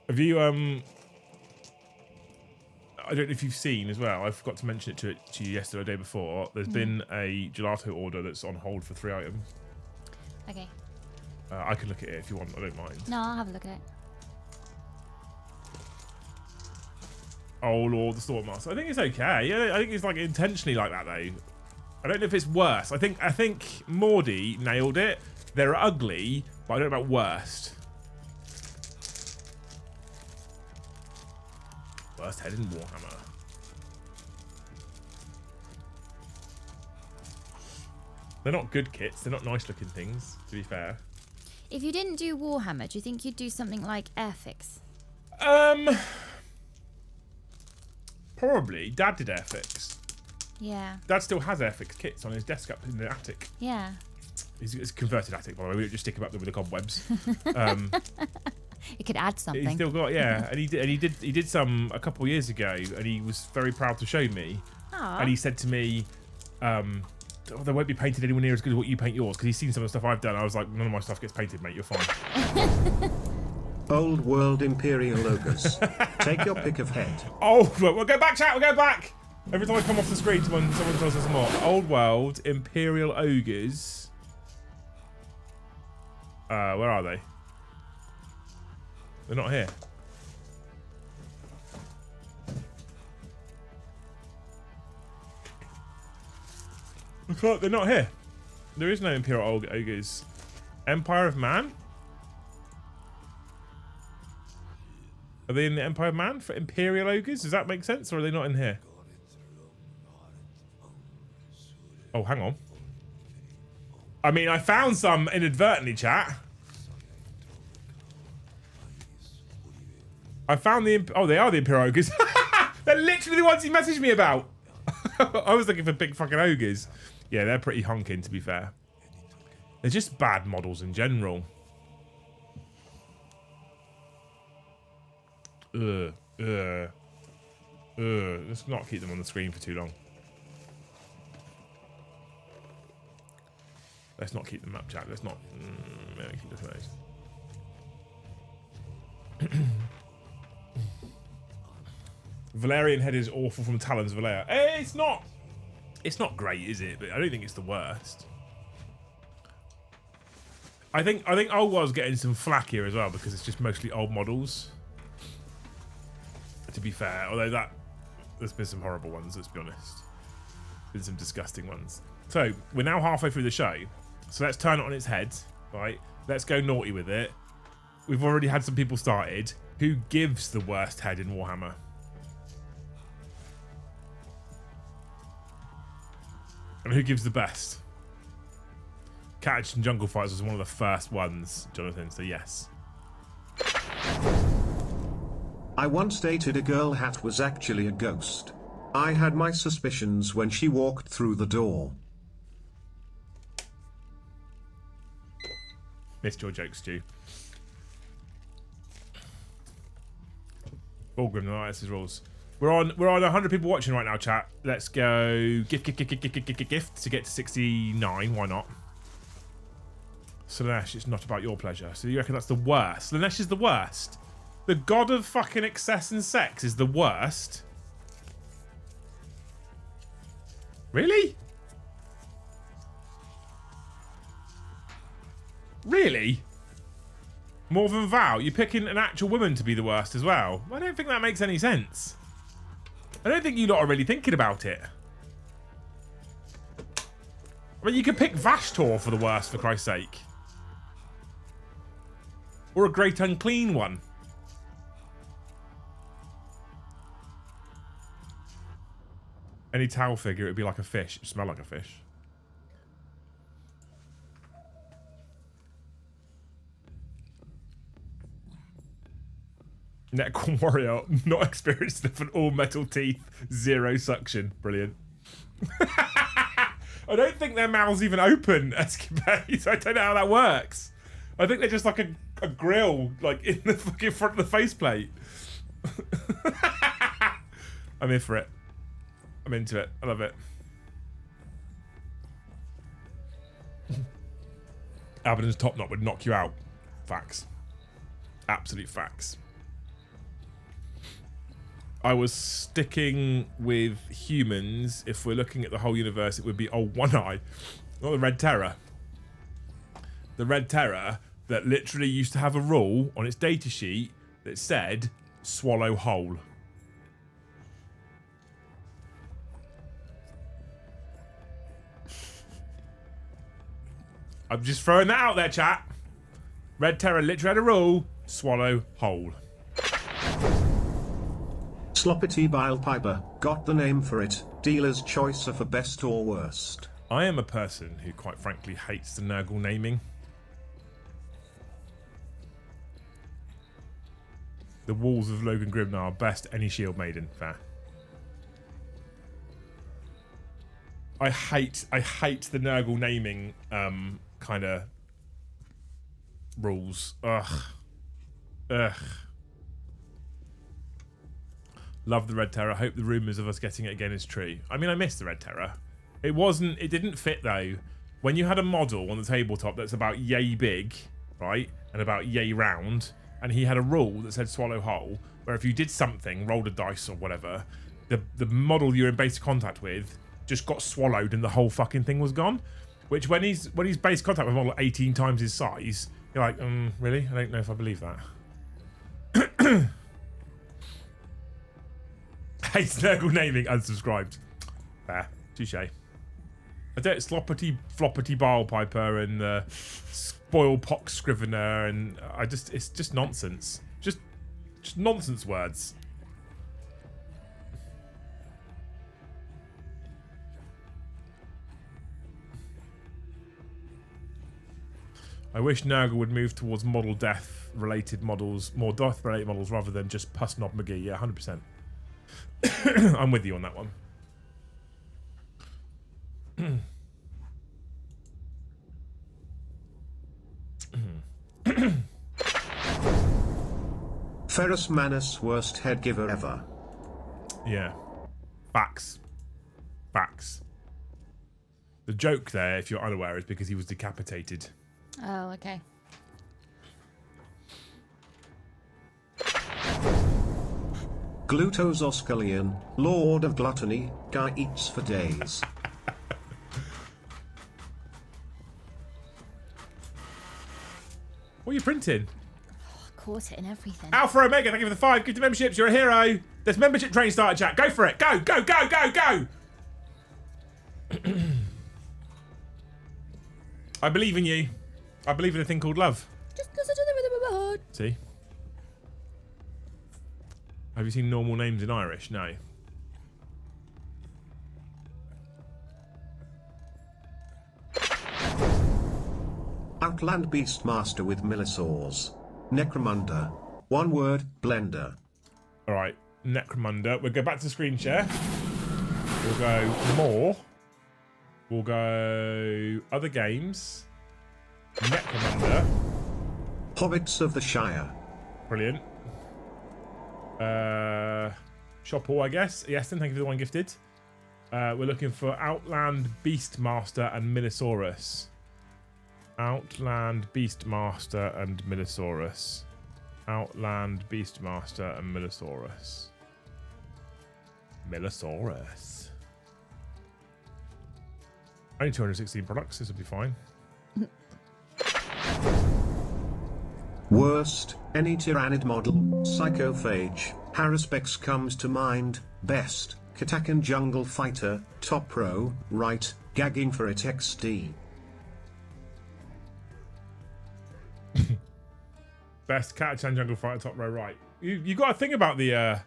Have you, I don't know if you've seen as well, I forgot to mention it to you yesterday or the day before, there's been a gelato order that's on hold for 3 items. Okay. I can look at it if you want, I don't mind. No, I'll have a look at it. Oh Lord, the Slaughtermaster. I think it's okay. Yeah, I think it's like intentionally like that though. I don't know if it's worse. I think Mordy nailed it. They're ugly, but I don't know about worst. Worst head in Warhammer. They're not good kits. They're not nice looking things, to be fair. If you didn't do Warhammer, do you think you'd do something like Airfix? Probably. Dad did Airfix. Yeah. Dad still has Airfix kits on his desk up in the attic. Yeah. It's a converted attic, by the way. We don't just stick him up there with the cobwebs. It could add something. He's still got, yeah. And he did some a couple of years ago, and he was very proud to show me. Aww. And he said to me, they won't be painted anywhere near as good as what you paint yours, because he's seen some of the stuff I've done. I was like, none of my stuff gets painted, mate. You're fine. Old world Imperial Ogres. Take your pick of head. Oh, look, we'll go back, chat. We'll go back. Every time I come off the screen, someone tells us more. Old world Imperial Ogres. Where are they? They're not here. They're not here. There is no Imperial Ogres. Empire of Man? Are they in the Empire of Man for Imperial Ogres? Does that make sense, or are they not in here? Oh, hang on. I mean, I found some inadvertently, chat. I found the... Oh, they are the Imperial Ogres. They're literally the ones he messaged me about. I was looking for big fucking ogres. Yeah, they're pretty honking, to be fair. They're just bad models in general. Let's not keep them on the screen for too long. Let's not keep them up, chat. Let's not... keep looking at those. Valerian head is awful from Talons Valera. It's not great, is it? But I don't think it's the worst. I think Old World's getting some flack here as well because it's just mostly old models. To be fair, although there's been some horrible ones, let's be honest. Been some disgusting ones. So we're now halfway through the show. So let's turn it on its head, right? Let's go naughty with it. We've already had some people started. Who gives the worst head in Warhammer? And who gives the best? Catch and Jungle Fights was one of the first ones, Jonathan, so yes. I once dated a girl hat was actually a ghost. I had my suspicions when she walked through the door. Missed your joke, Stu. Ogre, no, that's his rules. We're on 100 people watching right now, chat. Let's go gift to get to 69. Why not? Slanesh, it's not about your pleasure. So you reckon that's the worst? Slanesh is the worst. The god of fucking excess and sex is the worst. Really? Really? More than Val? You're picking an actual woman to be the worst as well? I don't think that makes any sense. I don't think you lot are really thinking about it. I mean, you could pick Vashtor for the worst, for Christ's sake. Or a great unclean one. Any towel figure, it would be like a fish. It would smell like a fish. Necron Warrior, not experienced enough and all metal teeth, 0 suction. Brilliant. I don't think their mouths even open, Escapades. I don't know how that works. I think they're just like a grill, like in the fucking front of the faceplate. I'm in for it. I'm into it. I love it. Abaddon's top knot would knock you out. Facts. Absolute facts. I was sticking with humans. If we're looking at the whole universe, it would be One Eye. Not the Red Terror. The Red Terror that literally used to have a rule on its data sheet that said, swallow whole. I'm just throwing that out there, chat. Red Terror literally had a rule, swallow whole. Sloppity Bile Piper, got the name for it. Dealer's choice of a best or worst. I am a person who quite frankly hates the Nurgle naming. The walls of Logan Grimnar, best any shield maiden. Fair. I hate the Nurgle naming kind of rules. Ugh. Love the Red Terror. Hope the rumours of us getting it again is true. I mean, I miss the Red Terror. It didn't fit though. When you had a model on the tabletop that's about yay big, right, and about yay round, and he had a rule that said swallow whole, where if you did something, rolled a dice or whatever, the model you're in basic contact with just got swallowed and the whole fucking thing was gone. Which when he's basic contact with a model 18 times his size, you're like, really? I don't know if I believe that. Hates Nurgle naming, unsubscribed. Fair. Touche. I don't Sloppity Floppity Bile Piper and Spoil Pox Scrivener and it's just nonsense. Just nonsense words. I wish Nurgle would move towards model death related models, more death related models rather than just Puss Knob McGee. Yeah, 100%. I'm with you on that one. Ferrus Manus, worst headgiver ever. Yeah. Facts. Facts. The joke there, if you're unaware, is because he was decapitated. Oh, okay. Glutos Osculian, Lord of Gluttony, guy eats for days. What are you printing? Caught it and everything. Alpha Omega, thank you for the 5 gifted memberships. You're a hero. There's membership train starter, chat. Go for it. Go, go, go, go, go. I believe in you. I believe in a thing called love. Just listen to the rhythm of my heart. See? Have you seen normal names in Irish? No. Outland Beastmaster with Millisaurs. Necromunda. One word, blender. All right. Necromunda. We'll go back to screen share. We'll go more. We'll go other games. Necromunda. Hobbits of the Shire. Brilliant. Shop Hall, I guess. Yes, then thank you for the one gifted. We're looking for Outland Beastmaster and Millosaurus. Outland Beastmaster and Millosaurus. Outland Beastmaster and Millosaurus. Millosaurus. Only 216 products. This will be fine. Worst, any tyrannid model, psychophage, Haruspex comes to mind. Best, Katakan jungle fighter, top row, right, gagging for it XD. Best Catachan jungle fighter, top row, right. You got a thing about the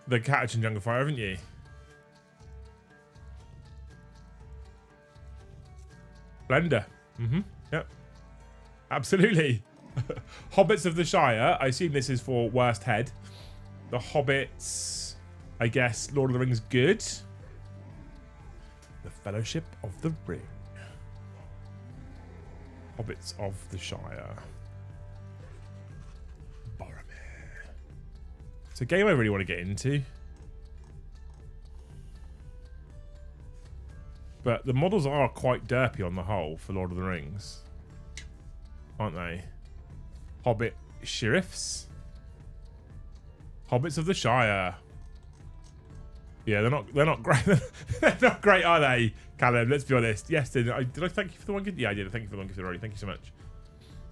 Catachan jungle fighter, haven't you? Blender. Yep. Absolutely. Hobbits of the Shire. I assume this is for worst head. The Hobbits, I guess, Lord of the Rings, good. The Fellowship of the Ring. Hobbits of the Shire. Boromir. It's a game I really want to get into. But the models are quite derpy on the whole for Lord of the Rings. Aren't they? Hobbit sheriffs. Hobbits of the Shire. Yeah, they're not great. They're not great, are they, Callum? Let's be honest. Yes, did I thank you for the one gift? Yeah, I did. Thank you for the one gift already. Thank you so much.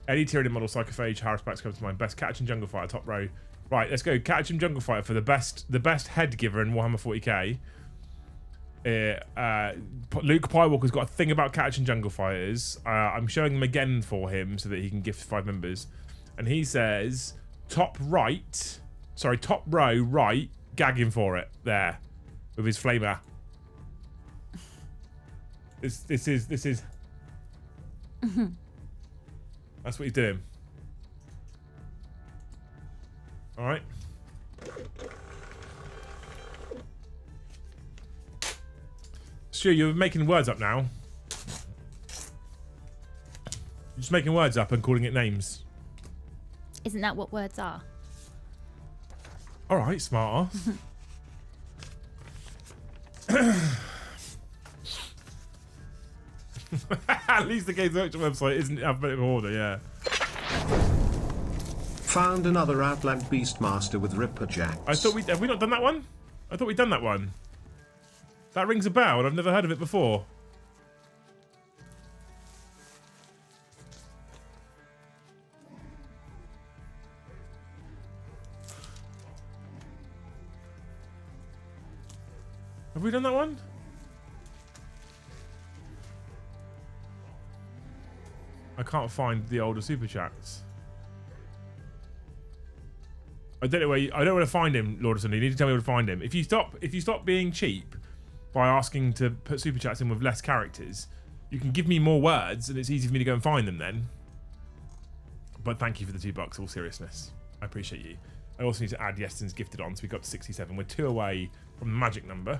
Any Tyranid model, Psychophage, Haruspex comes to mind. Best Catachan Jungle Fighter, top row. Right, let's go. Catachan Jungle Fighter for the best head giver in Warhammer 40k. Luke Pywalker's got a thing about Catachan Jungle Fighters. I'm showing him again for him so that he can gift 5 members. And he says, top row, right, gagging for it. There. With his flamer. This is That's what he's doing. Alright. Stu, you're making words up now. You're just making words up and calling it names. Isn't that what words are? Alright, smart ass. At least the Games Workshop website isn't in alphabetical order, yeah. Found another Outland Beastmaster with Ripper Jacks. I thought have we not done that one? I thought we'd done that one. That rings a bell and I've never heard of it before. Have we done that one? I can't find the older super chats. I don't know where I don't know where to find him, Lord of Sunday. You need to tell me where to find him. If you stop being cheap by asking to put super chats in with less characters, you can give me more words and it's easy for me to go and find them then. But thank you for the $2, all seriousness. I appreciate you. I also need to add Yeston's gifted on, so we got to 67. We're 2 away from the magic number.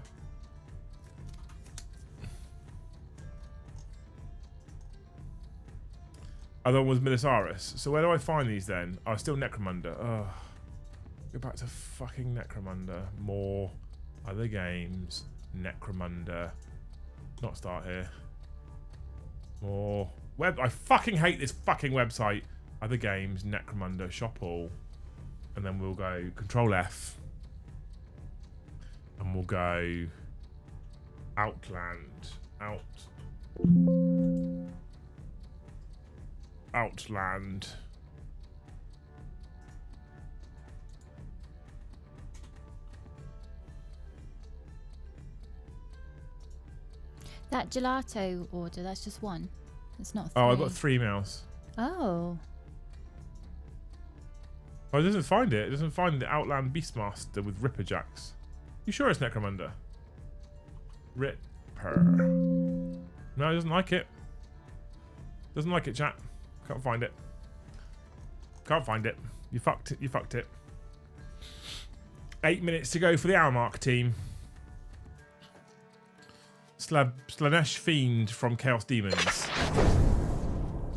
Other one was Millosaurus. So where do I find these then? Oh, still Necromunda. Oh, go back to fucking Necromunda. More other games. Necromunda. Not start here. More web. I fucking hate this fucking website. Other games. Necromunda. Shop all. And then we'll go Control F. And we'll go Outland. Outland. That gelato order, that's just one. It's not 3. Oh, I've got 3 emails. Oh. Oh, it doesn't find it. It doesn't find the Outland Beastmaster with Ripper Jacks. You sure it's Necromunda? Ripper. No, it doesn't like it. Doesn't like it, chat. Can't find it. Can't find it. You fucked it. You fucked it. 8 minutes to go for the hour mark, team. Slanesh Fiend from Chaos Demons.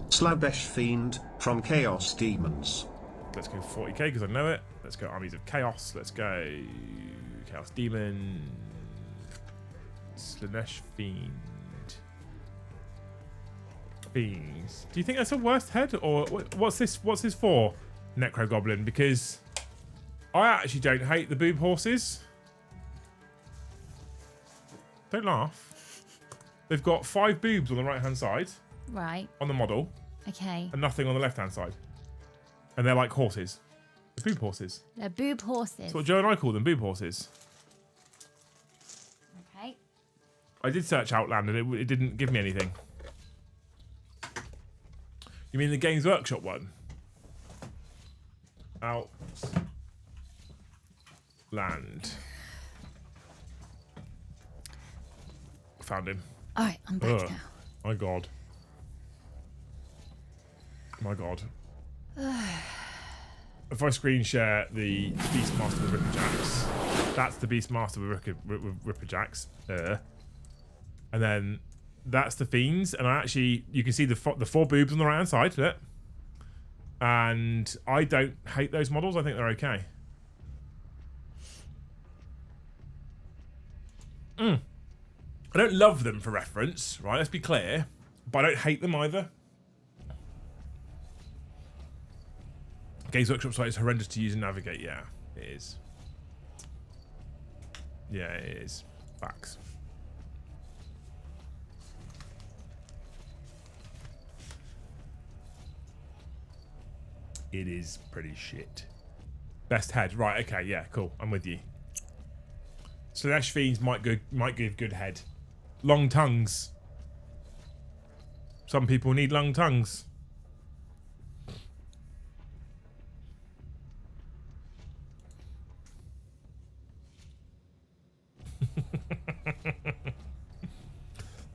Slabesh Fiend from Chaos Demons. Let's go 40k because I know it. Let's go Armies of Chaos. Let's go Chaos Demon. Slanesh Fiend. Fiends. Do you think that's a worst head, or what's this? What's this for, Necro Goblin? Because I actually don't hate the boob horses. Don't laugh. They've got 5 boobs on the right hand side. Right. On the model. Okay. And nothing on the left hand side. And they're like horses. They're boob horses. They're boob horses. That's what Joe and I call them, boob horses. Okay. I did search Outland and it didn't give me anything. You mean the Games Workshop one? Outland. Found him. All right, I'm back now. My God. My God. If I screen share the Beastmaster with Ripperjacks, that's the Beastmaster with Ripperjacks. And then that's the Fiends, and you can see the 4 boobs on the right hand side, look. And I don't hate those models. I think they're okay. I don't love them for reference, right? Let's be clear, but I don't hate them either. Games Workshop site is horrendous to use and navigate. Yeah, it is. Yeah, it is. Facts. It is pretty shit. Best head. Right, okay, yeah, cool. I'm with you. Slanesh Fiends might give good head. Long tongues. Some people need long tongues.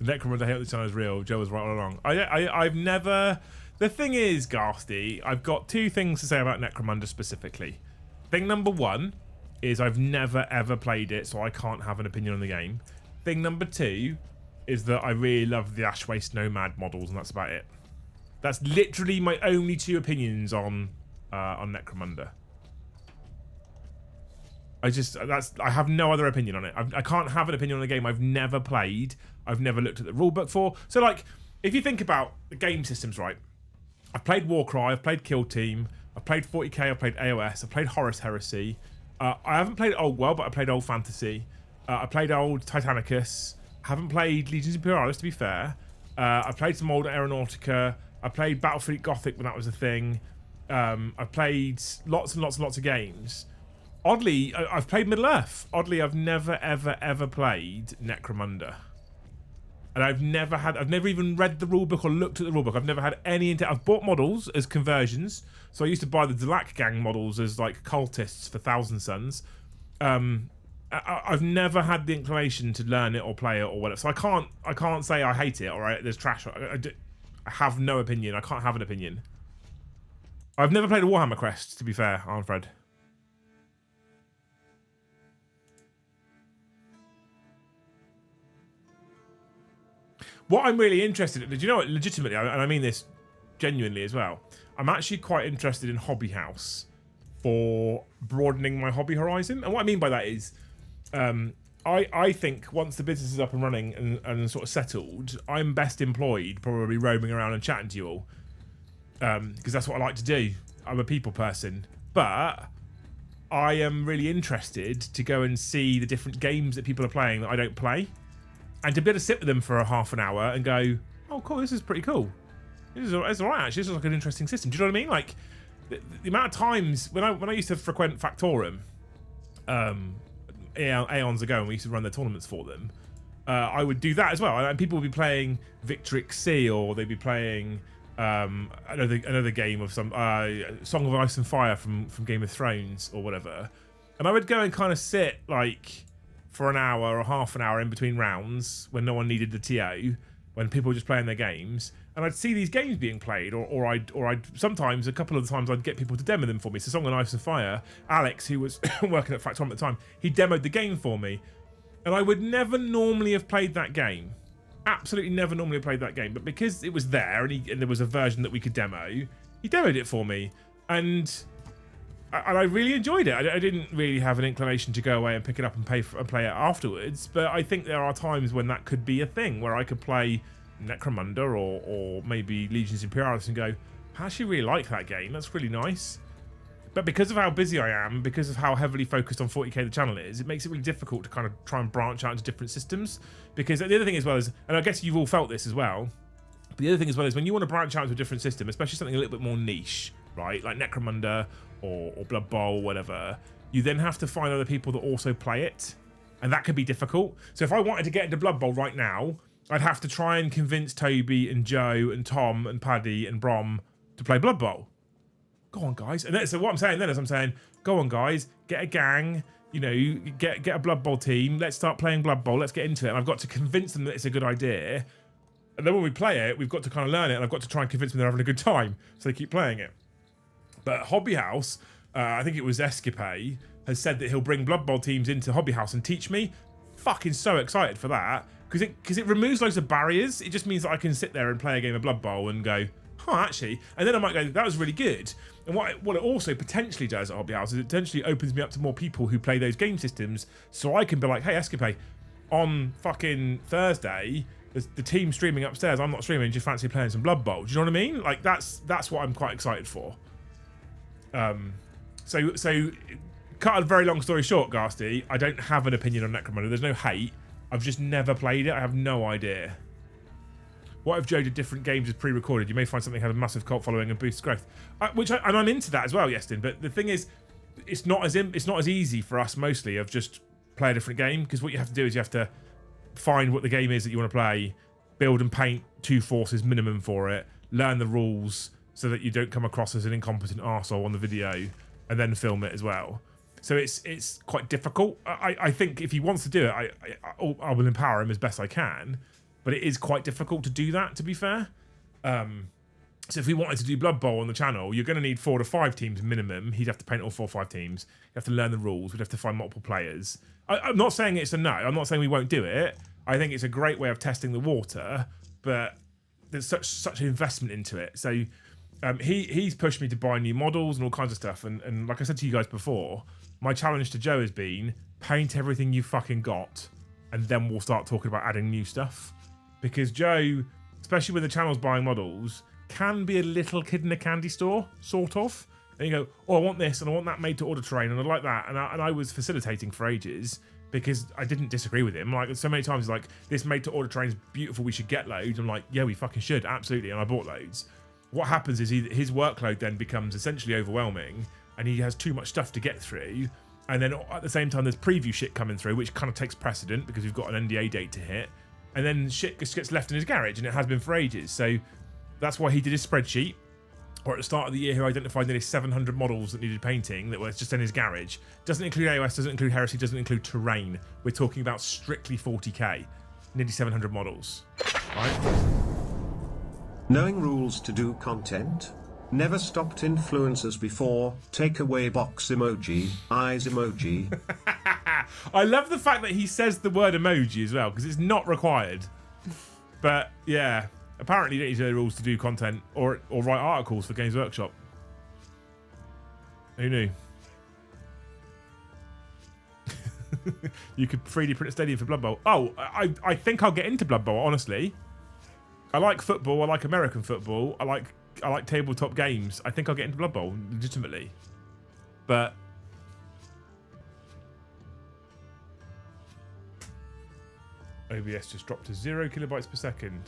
The Necromunda hate this time is real. Joe was right all along. I've never... The thing is, Ghasty, I've got 2 things to say about Necromunda specifically. Thing number 1 is I've never ever played it, so I can't have an opinion on the game. Thing number 2 is that I really love the Ashwaste Nomad models, and that's about it. That's literally my only 2 opinions on Necromunda. I have no other opinion on it. I can't have an opinion on a game I've never played. I've never looked at the rulebook for. So, like, if you think about the game systems, right? I've played Warcry, I've played Kill Team, I've played 40k, I've played AOS, I've played Horus Heresy. I haven't played Old World, but I played Old Fantasy. I played Old Titanicus. I haven't played Legions Imperialis, to be fair. I played some old Aeronautica. I played Battlefleet Gothic when that was a thing. I've played lots and lots and lots of games. Oddly, I've played Middle Earth. Oddly, I've never, ever, ever played Necromunda. And I've never even read the rulebook or looked at the rulebook. I've never had any I've bought models as conversions. So I used to buy the Delac Gang models as like cultists for Thousand Suns. I've never had the inclination to learn it or play it or whatever. So I can't say I hate it. All right, there's trash. I have no opinion. I can't have an opinion. I've never played a Warhammer Quest, to be fair, Arnfred. What I'm really interested in, do you know what, legitimately, and I mean this genuinely as well, I'm actually quite interested in Hobby House for broadening my hobby horizon. And what I mean by that is, I think once the business is up and running and sort of settled, I'm best employed probably roaming around and chatting to you all. Because that's what I like to do. I'm a people person. But I am really interested to go and see the different games that people are playing that I don't play. And to be able to sit with them for a half an hour and go, oh, cool, this is pretty cool. It's all right, actually. This is like an interesting system. Do you know what I mean? Like, the amount of times when I used to frequent Factorum aeons ago, and we used to run their tournaments for them, I would do that as well. And people would be playing Victrix C, or they'd be playing another game of some Song of Ice and Fire from Game of Thrones or whatever. And I would go and kind of sit like for an hour or half an hour in between rounds when no one needed the TO, when people were just playing their games, and I'd see these games being played, or I'd sometimes, a couple of the times, I'd get people to demo them for me. So Song of Ice and Fire, Alex, who was working at Factorum at the time, he demoed the game for me, And I would never normally have played that game. Absolutely never normally have played that game. But because it was there and there was a version that we could demo, he demoed it for me. And I really enjoyed it. I didn't really have an inclination to go away and pick it up and play it afterwards. But I think there are times when that could be a thing where I could play Necromunda or maybe Legions Imperialis and go, I actually really like that game. That's really nice. But because of how busy I am, because of how heavily focused on 40k the channel is, it makes it really difficult to kind of try and branch out into different systems. Because the other thing as well is, and I guess you've all felt this as well, but the other thing as well is when you want to branch out into a different system, especially something a little bit more niche, right, like Necromunda or Blood Bowl, whatever, you then have to find other people that also play it. And that could be difficult. So if I wanted to get into Blood Bowl right now, I'd have to try and convince Toby and Joe and Tom and Paddy and Brom to play Blood Bowl. Go on, guys. And then, so what I'm saying then is I'm saying, go on, guys, get a gang, you know, get a Blood Bowl team. Let's start playing Blood Bowl. Let's get into it. And I've got to convince them that it's a good idea. And then when we play it, we've got to kind of learn it. And I've got to try and convince them they're having a good time. So they keep playing it. But Hobby House, I think it was Escape, has said that he'll bring Blood Bowl teams into Hobby House and teach me. Fucking so excited for that. Because it removes loads of barriers. It just means that I can sit there and play a game of Blood Bowl and go, actually, and then I might go, that was really good. And what it also potentially does at Hobby House is it potentially opens me up to more people who play those game systems, so I can be like, hey, Escape, on fucking Thursday, the team streaming upstairs, I'm not streaming, just fancy playing some Blood Bowl. Do you know what I mean? Like, that's what I'm quite excited for. So cut a very long story short, Garsty, I don't have an opinion on Necromunda. There's no hate. I've just never played it. I have no idea. What if Joe did different games as pre-recorded? You may find something had a massive cult following and boosts growth. And I'm into that as well, Yestin. But the thing is, it's not as easy for us mostly of just play a different game, because what you have to do is you have to find what the game is that you want to play, build and paint 2 forces minimum for it, learn the rules so that you don't come across as an incompetent arsehole on the video, and then film it as well. So it's quite difficult. I think if he wants to do it, I will empower him as best I can. But it is quite difficult to do that, to be fair. So if we wanted to do Blood Bowl on the channel, you're going to need 4 to 5 teams minimum. He'd have to paint all 4 or 5 teams. You have to learn the rules. We'd have to find multiple players. I'm not saying it's a no. I'm not saying we won't do it. I think it's a great way of testing the water, but there's such an investment into it. So he's pushed me to buy new models and all kinds of stuff. And like I said to you guys before, my challenge to Joe has been paint everything you fucking got, and then we'll start talking about adding new stuff. Because Joe, especially when the channel's buying models, can be a little kid in a candy store, sort of. And you go, oh, I want this, and I want that made to order terrain, and I like that. And I was facilitating for ages because I didn't disagree with him. Like, so many times he's like, this made to order terrain's beautiful, we should get loads. I'm like, yeah, we fucking should, absolutely. And I bought loads. What happens is his workload then becomes essentially overwhelming, and he has too much stuff to get through. And then at the same time, there's preview shit coming through, which kind of takes precedent because we've got an NDA date to hit. And then shit just gets left in his garage, and it has been for ages. So that's why he did his spreadsheet, or at the start of the year he identified nearly 700 models that needed painting that were just in his garage. Doesn't include AOS, doesn't include Heresy, doesn't include terrain. We're talking about strictly 40k. Nearly 700 models. Right? Knowing rules to do content. Never stopped influencers before. Take away box emoji, eyes emoji. I love the fact that he says the word emoji as well, because it's not required. But yeah, apparently you don't need to know the rules to do content or write articles for Games Workshop. Who knew? You could 3D print a stadium for Blood Bowl. Oh, I think I'll get into Blood Bowl, honestly. I like football, I like American football, I like tabletop games. I think I'll get into Blood Bowl, legitimately. But OBS just dropped to 0 kilobytes per second.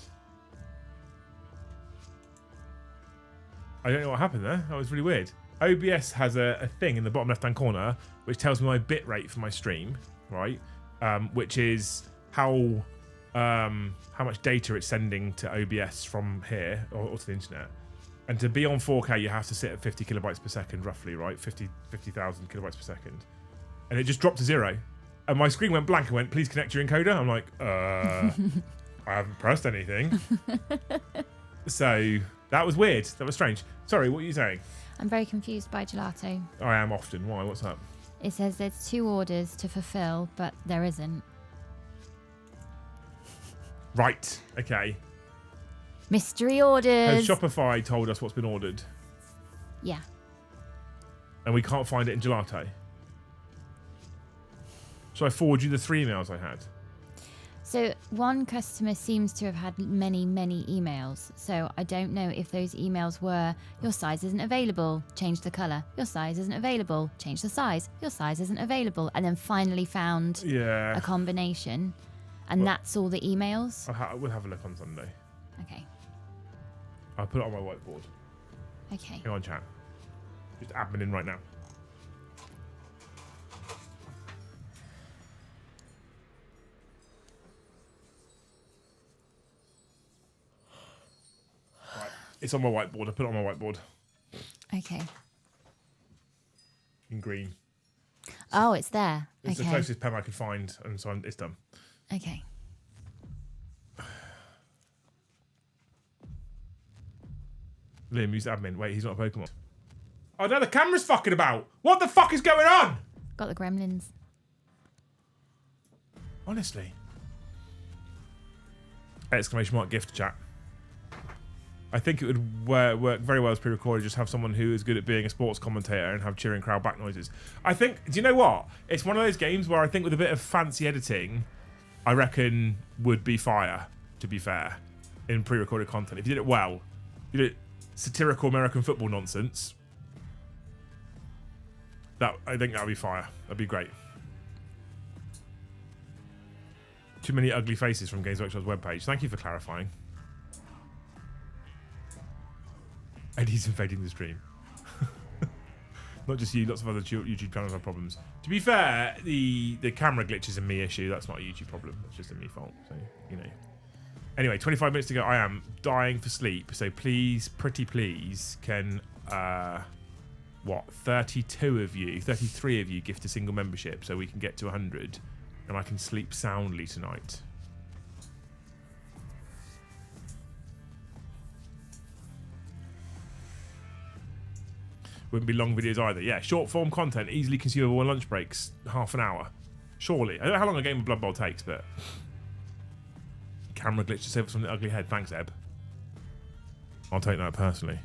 I don't know what happened there. That was really weird. OBS has a thing in the bottom left-hand corner which tells me my bit rate for my stream, right? Which is how much data it's sending to OBS from here or to the internet. And to be on 4K, you have to sit at 50 kilobytes per second, roughly, right? 50,000 kilobytes per second. And it just dropped to 0. And my screen went blank and went, please connect your encoder. I'm like, I haven't pressed anything. So that was weird. That was strange. Sorry, what were you saying? I'm very confused by gelato. I am often. Why? What's up? It says there's 2 orders to fulfill, but there isn't. Right. Okay. Mystery orders. Has Shopify told us what's been ordered? Yeah. And we can't find it in Gelato. Shall I forward you the 3 emails I had? So one customer seems to have had many, many emails. So I don't know if those emails were, your size isn't available, change the colour. Your size isn't available, change the size. Your size isn't available. And then finally found a combination. And that's all the emails? We'll have a look on Sunday. Okay. I'll put it on my whiteboard. Okay. Hang on, chat. Just admin in right now. Right. It's on my whiteboard. I put it on my whiteboard. Okay. In green. Oh, it's there. It's okay. the closest pen I could find, and so it's done. Okay. Liam, use admin. Wait, he's not a Pokemon. Oh no, the camera's fucking about. What the fuck is going on? Got the gremlins. Honestly. Exclamation mark gift chat. I think it would work very well as pre-recorded. Just have someone who is good at being a sports commentator and have cheering crowd back noises. I think, do you know what? It's one of those games where I think with a bit of fancy editing, I reckon would be fire, to be fair, in pre-recorded content. If you did it well, you did satirical American football nonsense, I think that would be fire. That'd be great. Too many ugly faces from Games Workshop's webpage. Thank you for clarifying. Eddie's invading the stream. Not just you, lots of other YouTube channels have problems. To be fair, the camera glitch is a me issue. That's not a YouTube problem. It's just a me fault. So, you know. Anyway, 25 minutes to go. I am dying for sleep. So please, pretty please, can 32 of you, 33 of you gift a single membership so we can get to 100 and I can sleep soundly tonight. Wouldn't be long videos either. Yeah, short form content, easily consumable on lunch breaks, half an hour. Surely. I don't know how long a game of Blood Bowl takes, but... Camera glitch to save us from the ugly head. Thanks, Eb. I'll take that personally.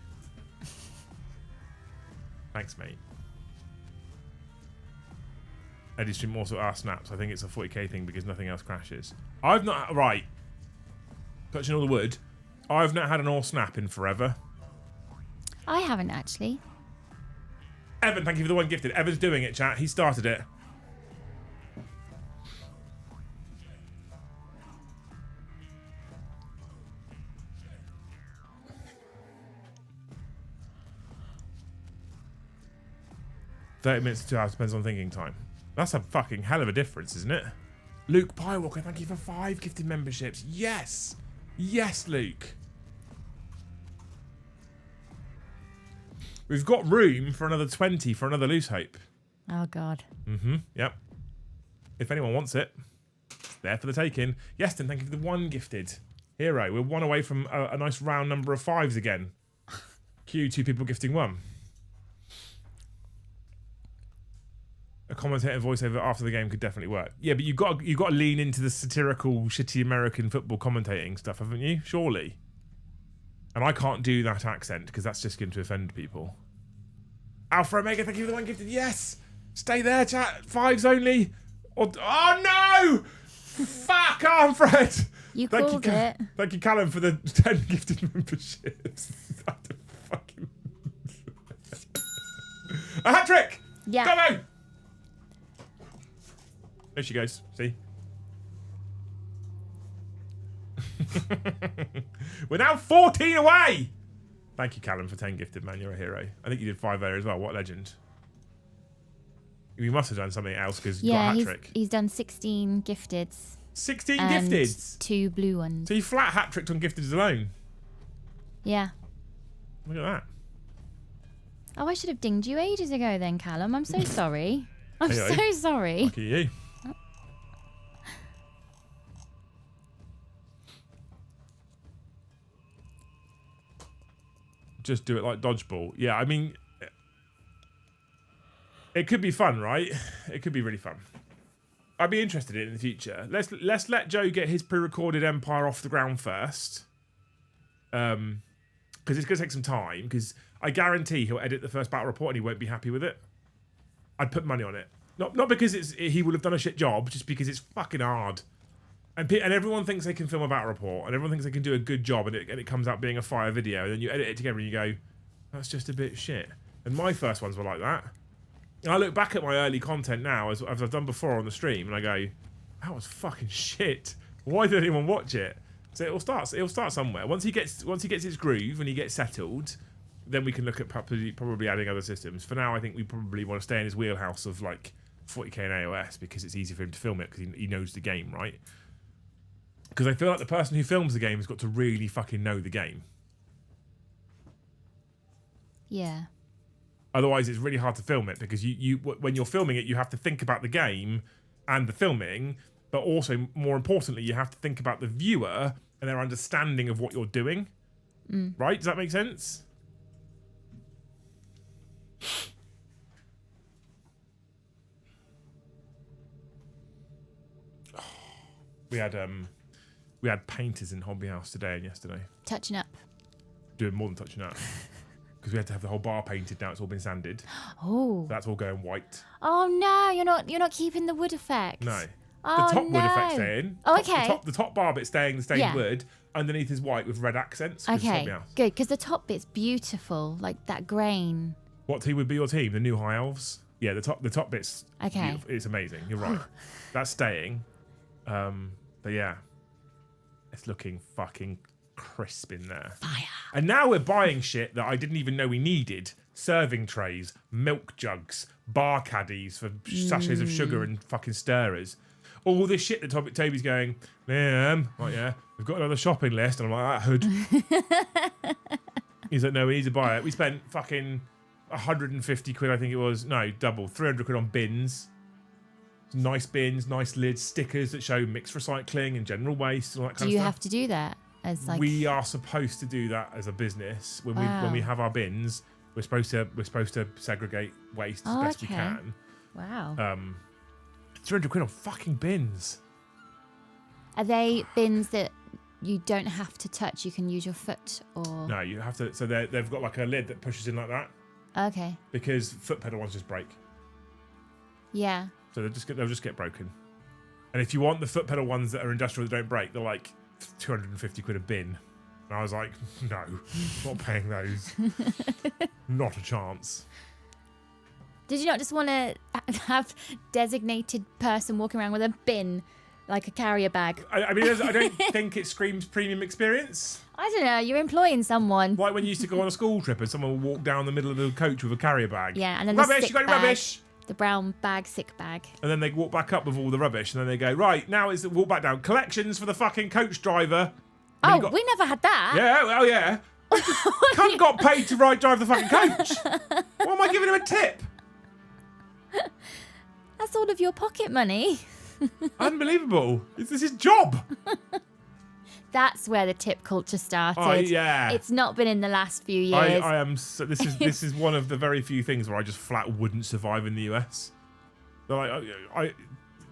Thanks, mate. Eddie stream also snaps. I think it's a 40k thing because nothing else crashes. I've not... Right. Touching all the wood. I've not had an all snap in forever. I haven't actually. Evan, thank you for the one gifted. Evan's doing it, chat. He started it. $30 to 2 hours depends on thinking time. That's a fucking hell of a difference, isn't it? Luke Pywalker, thank you for 5 gifted memberships. Yes. Yes, Luke. We've got room for another 20 for another Loose Hope. Oh, God. Mm-hmm. Yep. If anyone wants it, it's there for the taking. Yeston, thank you for the 1 gifted. Hero, we're 1 away from a nice round number of 5s again. Q, 2 people gifting 1. A commentator voiceover after the game could definitely work. Yeah, but you've got to lean into the satirical, shitty American football commentating stuff, haven't you? Surely. And I can't do that accent because that's just going to offend people. Alpha Omega, thank you for the 1 gifted. Yes! Stay there, chat. 5s only. Oh, no! Fuck, Armfred! You called it. Thank you, Callum, for the 10 gifted memberships. Fucking... A hat trick! Yeah. Come on! There she goes. See? We're now 14 away! Thank you, Callum, for 10 gifted, man. You're a hero. I think you did 5 there as well. What a legend. You must have done something else because you got a hat trick. He's done 16 gifteds. 16 and gifteds? 2 blue ones. So you flat hat tricked on gifteds alone? Yeah. Look at that. Oh, I should have dinged you ages ago then, Callum. I'm so sorry. I'm Hey-o. so sorry. Lucky you. Just do it like dodgeball. Yeah, I mean, it could be fun, right? It could be really fun. I'd be interested in it in the future. Let's let Joe get his pre-recorded Empire off the ground first. Because it's going to take some time. Because I guarantee he'll edit the first battle report and he won't be happy with it. I'd put money on it. Not because he will have done a shit job, just because it's fucking hard. And everyone thinks they can film a battle report, and everyone thinks they can do a good job, and it comes out being a fire video, and then you edit it together and you go, that's just a bit shit. And my first ones were like that. And I look back at my early content now, as I've done before on the stream, and I go, that was fucking shit. Why did anyone watch it? So it'll start somewhere. Once he gets his groove and he gets settled, then we can look at probably adding other systems. For now, I think we probably want to stay in his wheelhouse of like 40k and AOS because it's easy for him to film it because he knows the game, right? Because I feel like the person who films the game has got to really fucking know the game. Yeah. Otherwise, it's really hard to film it because when you're filming it, you have to think about the game and the filming, but also, more importantly, you have to think about the viewer and their understanding of what you're doing. Right? Does that make sense? We had painters in Hobby House today and yesterday. Touching up. Doing more than touching up. Because we had to have the whole bar painted. Now it's all been sanded. Oh. That's all going white. Oh no, you're not keeping the wood effect. No. Oh, the top no. wood effect staying. Oh, okay. The top bar bit staying the stained Yeah. wood. Underneath is white with red accents. 'Cause it's Okay, Hobby House. good, because the top bit's beautiful, like that grain. What team would be your team? The new High Elves? Yeah, the top bit's Okay. beautiful. It's amazing. You're right. That's staying. But yeah, it's looking fucking crisp in there. Fire. And now we're buying shit that I didn't even know we needed. Serving trays, milk jugs, bar caddies for sachets of sugar and fucking stirrers. All this shit that Toby's going, man, like, yeah, we've got another shopping list. And I'm like, that hood. He's like, no, we need to buy it. We spent fucking 150 quid, I think it was. No, double. 300 quid on bins. Nice bins, nice lids, stickers that show mixed recycling and general waste and all that kind Do of you stuff. have to do that as like? We are supposed to do that as a business when we have our bins. We're supposed to segregate waste as best we can. Wow. 300 quid on fucking bins. Are they bins that you don't have to touch? You can use your foot or? No, you have to. So they've got like a lid that pushes in like that Okay. because foot pedal ones just break. Yeah. So they'll just get broken. And if you want the foot pedal ones that are industrial that don't break, they're like 250 quid a bin. And I was like, no, not paying those. Not a chance. Did you not just want to have designated person walking around with a bin, like a carrier bag? I mean, I don't think it screams premium experience. I don't know. You're employing someone. Like when you used to go on a school trip and someone would walk down the middle of the coach with a carrier bag. Yeah, and then rubbish, the sick you got your bag, rubbish. the brown bag, sick bag. And then they walk back up with all the rubbish, and then they go, right, now it's walk back down. Collections for the fucking coach driver. Oh, we never had that. Yeah, well, yeah. Cunt got paid to drive the fucking coach. Why am I giving him a tip? That's all of your pocket money. Unbelievable. This is his job. That's where the tip culture started. Oh, yeah. It's not been in the last few years. I am. So this is one of the very few things where I just flat wouldn't survive in the US. So I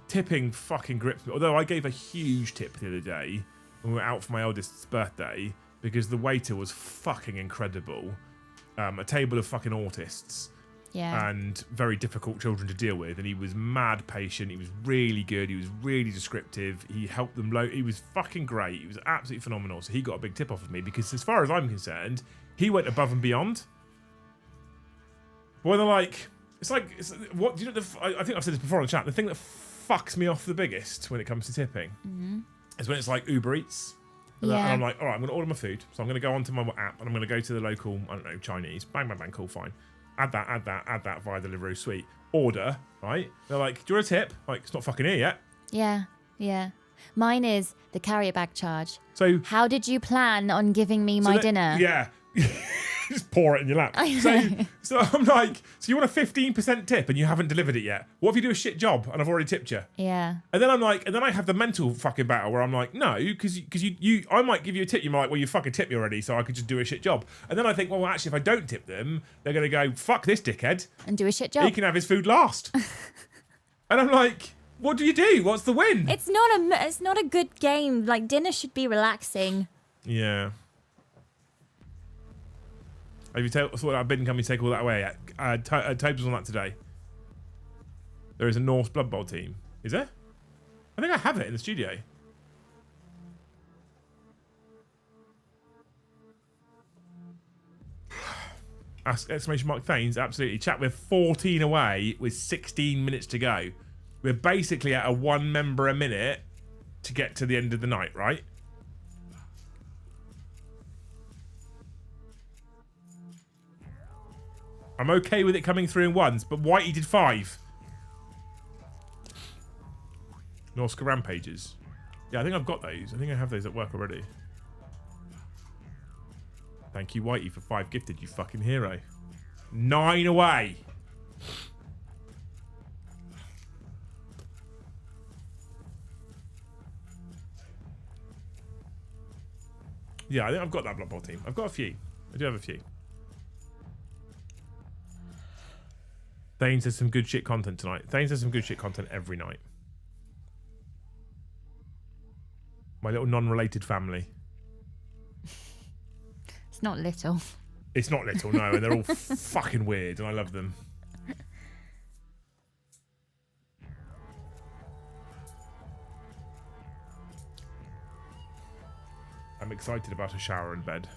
tipping fucking grips me. Although I gave a huge tip the other day when we were out for my eldest's birthday because the waiter was fucking incredible. A table of fucking autists. Yeah. And very difficult children to deal with, and he was mad patient. He was really good. He was really descriptive. He helped them. He was fucking great. He was absolutely phenomenal. So he got a big tip off of me because, as far as I'm concerned, he went above and beyond. Well, they're like, what do you know? I think I've said this before on the chat. The thing that fucks me off the biggest when it comes to tipping is when it's like Uber Eats. And I'm like, all right, I'm going to order my food. So I'm going to go onto my app and I'm going to go to the local, I don't know, Chinese. Bang, bang, bang, cool, fine. Add that via Deliveroo. Sweet. Order, right? They're like, do you want a tip? Like, it's not fucking here yet. Yeah. Mine is the carrier bag charge. So how did you plan on giving me my dinner? Yeah. Just pour it in your lap. So I'm like, so you want a 15% tip and you haven't delivered it yet? What if you do a shit job and I've already tipped you? Yeah. And then I'm like, and then I have the mental fucking battle where I'm like, no, because you I might give you a tip. You're like, well, you fucking tipped me already, so I could just do a shit job. And then I think, well, actually, if I don't tip them, they're going to go, fuck this dickhead. And do a shit job. He can have his food last. And I'm like, What do you do? What's the win? It's not a good game. Like, dinner should be relaxing. Yeah. Have you thought I've been coming to take all that away? Tobes was on that today. There is a Norse Blood Bowl team. Is there? I think I have it in the studio. Exclamation mark Thanes, absolutely. Chat, we're 14 away with 16 minutes to go. We're basically at a 1 member a minute to get to the end of the night, right? I'm okay with it coming through in ones, but Whitey did 5. Norska Rampages. Yeah, I think I've got those. I think I have those at work already. Thank you, Whitey, for 5 gifted, you fucking hero. 9 away. Yeah, I think I've got that Blood Bowl team. I've got a few. I do have a few. Thanes has some good shit content tonight. Thanes has some good shit content every night. My little non-related family. It's not little. It's not little, no, and they're all fucking weird, and I love them. I'm excited about a shower and bed.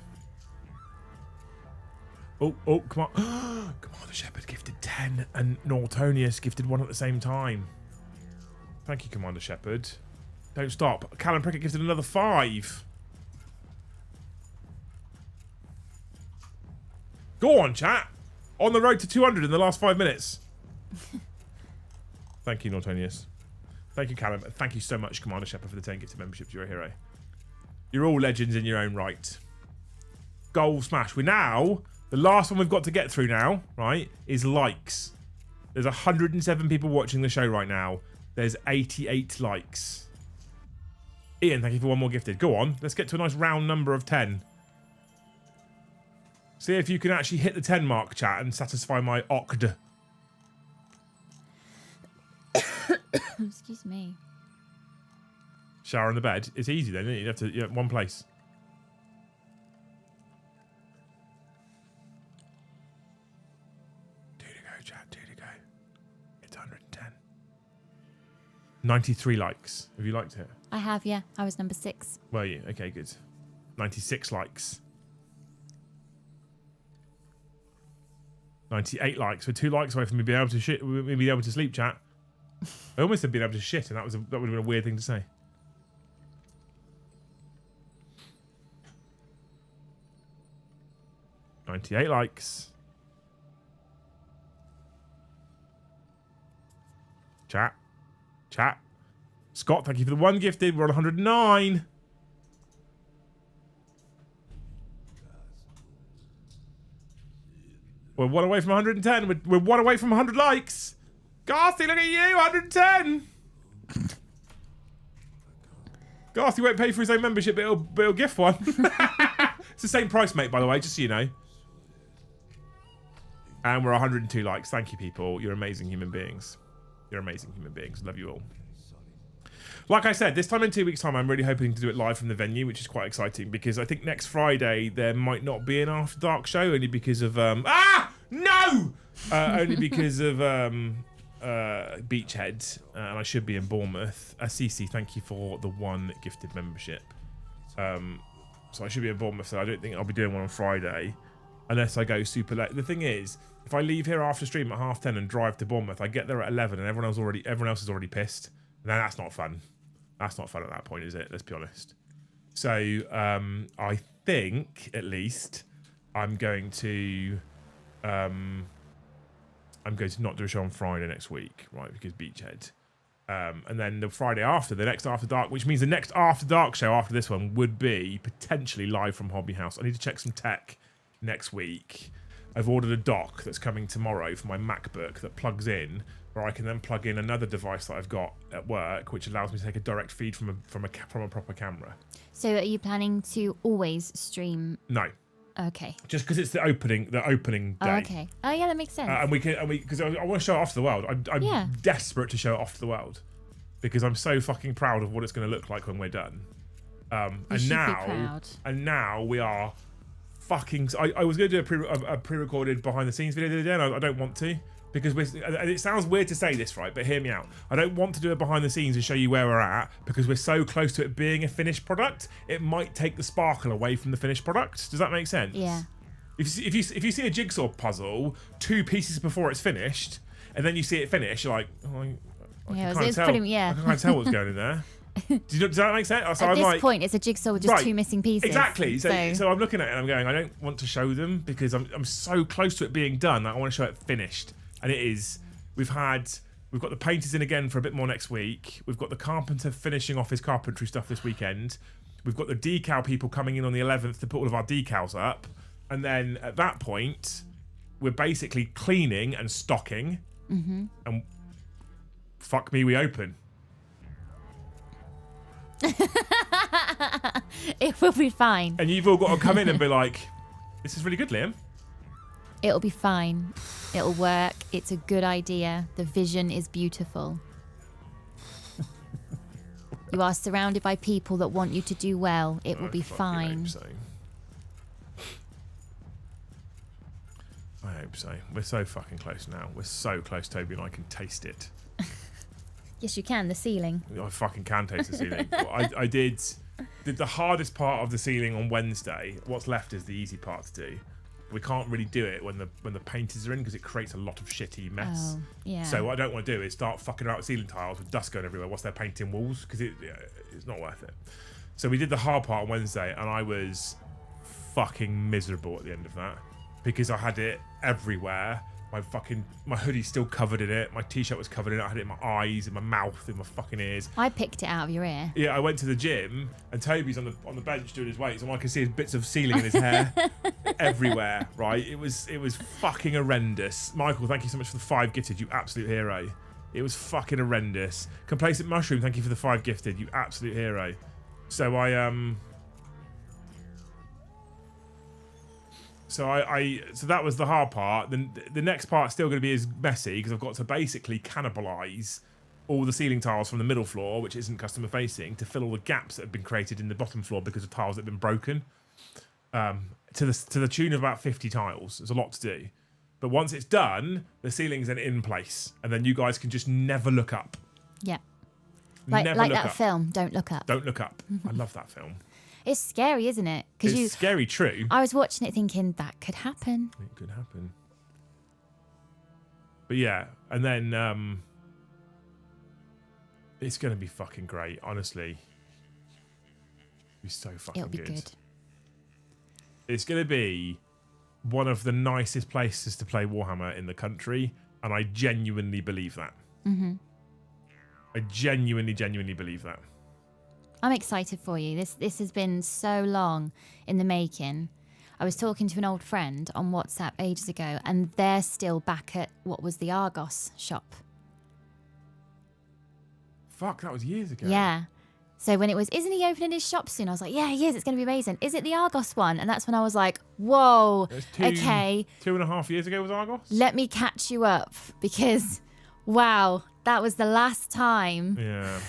Oh, come on. Commander Shepherd gifted 10 and Nortonius gifted 1 at the same time. Thank you, Commander Shepherd. Don't stop. Callum Prickett gifted another 5. Go on, chat. On the road to 200 in the last 5 minutes. Thank you, Nortonius. Thank you, Callum. Thank you so much, Commander Shepherd, for the 10 gifted memberships. You're a hero. You're all legends in your own right. Goal smash. We're now... The last one we've got to get through now, right, is likes. There's 107 people watching the show right now. There's 88 likes. Ian, thank you for 1 more gifted. Go on. Let's get to a nice round number of 10. See if you can actually hit the 10 mark, chat, and satisfy my Ogre. Excuse me. Shower in the bed. It's easy then, isn't it? You have to, you have one place. Chat, 2 to go. It's 110. 93 likes. Have you liked it? I have, yeah. I was number 6. Were you? Okay, good. 96 likes. 98 likes. We're 2 likes away from me being able to shit. Me being able to sleep, chat. I almost said being able to shit, and that would have been a weird thing to say. $98 likes. Chat. Scott, thank you for the 1 gifted. We're on 109. We're 1 away from 110. We're 1 away from 100 likes. Garthy, look at you. 110. Garthy won't pay for his own membership, but he'll gift one. It's the same price, mate, by the way, just so you know. And we're 102 likes. Thank you, people. You're amazing human beings. You're amazing human beings. Love you all. Like I said, this time in 2 weeks' time, I'm really hoping to do it live from the venue, which is quite exciting because I think next Friday there might not be an After Dark show only because of only because of Beachhead, and I should be in Bournemouth. Cece, thank you for the 1 gifted membership. So I should be in Bournemouth, so I don't think I'll be doing one on Friday unless I go super late. The thing is, if I leave here after stream at 10:30 and drive to Bournemouth, I get there at 11 and everyone else is already pissed. Now that's not fun. That's not fun at that point, is it? Let's be honest. So I think at least I'm going to not do a show on Friday next week, right? Because Beachhead. And then the Friday after, the next After Dark, which means the next After Dark show after this one would be potentially live from Hobby House. I need to check some tech next week. I've ordered a dock that's coming tomorrow for my MacBook that plugs in, where I can then plug in another device that I've got at work, which allows me to take a direct feed from a proper camera. So are you planning to always stream? No. Okay. Just because it's the opening day. Oh, okay. Oh, yeah, that makes sense. And we because I want to show it off to the world. I'm desperate to show it off to the world. because I'm so fucking proud of what it's going to look like when we're done. And now we are fucking. I was going to do a pre-recorded behind the scenes video the other day, and I don't want to because and it sounds weird to say this, right? But hear me out. I don't want to do it behind the scenes and show you where we're at because we're so close to it being a finished product. It might take the sparkle away from the finished product. Does that make sense? Yeah. If you see a jigsaw puzzle 2 pieces before it's finished, and then you see it finish, you're like, oh, I can kind of tell what's going in there. Does that make sense? So At this point, it's a jigsaw with just 2 missing pieces. Exactly. So I'm looking at it and I'm going, I don't want to show them because I'm so close to it being done that I want to show it finished. And it is. We've got the painters in again for a bit more next week. We've got the carpenter finishing off his carpentry stuff this weekend. We've got the decal people coming in on the 11th to put all of our decals up. And then at that point, we're basically cleaning and stocking. Mm-hmm. And fuck me, we open. It will be fine. And you've all got to come in and be like, this is really good, Liam. It'll be fine. It'll work. It's a good idea. The vision is beautiful. You are surrounded by people that want you to do well. It will be fine. I hope so. We're so fucking close now. We're so close, Toby, and I can taste it. Yes, you can. The ceiling. I fucking can taste the ceiling. I did the hardest part of the ceiling on Wednesday. What's left is the easy part to do. We can't really do it when the painters are in because it creates a lot of shitty mess. Oh, yeah. So what I don't want to do is start fucking around with ceiling tiles with dust going everywhere whilst they're painting walls because it's not worth it. So we did the hard part on Wednesday and I was fucking miserable at the end of that because I had it everywhere. My hoodie's still covered in it. My t-shirt was covered in it. I had it in my eyes, in my mouth, in my fucking ears. I picked it out of your ear. Yeah, I went to the gym and Toby's on the bench doing his weights and I can see bits of ceiling in his hair everywhere, right? It was fucking horrendous. Michael, thank you so much for the 5 gifted, you absolute hero. It was fucking horrendous. Complacent Mushroom, thank you for the 5 gifted, you absolute hero. So So that was the hard part. Then the next part's still going to be as messy because I've got to basically cannibalise all the ceiling tiles from the middle floor, which isn't customer facing, to fill all the gaps that have been created in the bottom floor because of tiles that have been broken. To the tune of about 50 tiles. There's a lot to do. But once it's done, the ceiling's then in place, and then you guys can just never look up. Yeah. Like that film, Don't Look Up. Don't Look Up. I love that film. It's scary, isn't it? It's scary, true. I was watching it thinking, that could happen. It could happen. But yeah, and then it's going to be fucking great, honestly. It'll be so fucking good. It'll be good. It's going to be one of the nicest places to play Warhammer in the country, and I genuinely believe that. Mm-hmm. I genuinely believe that. I'm excited for you. This has been so long in the making. I was talking to an old friend on WhatsApp ages ago, and they're still back at what was the Argos shop. Fuck, that was years ago. Yeah. So when it was, isn't he opening his shop soon? I was like, yeah, he is. It's going to be amazing. Is it the Argos one? And that's when I was like, whoa, okay. 2.5 years ago was Argos? Let me catch you up because, wow, that was the last time. Yeah.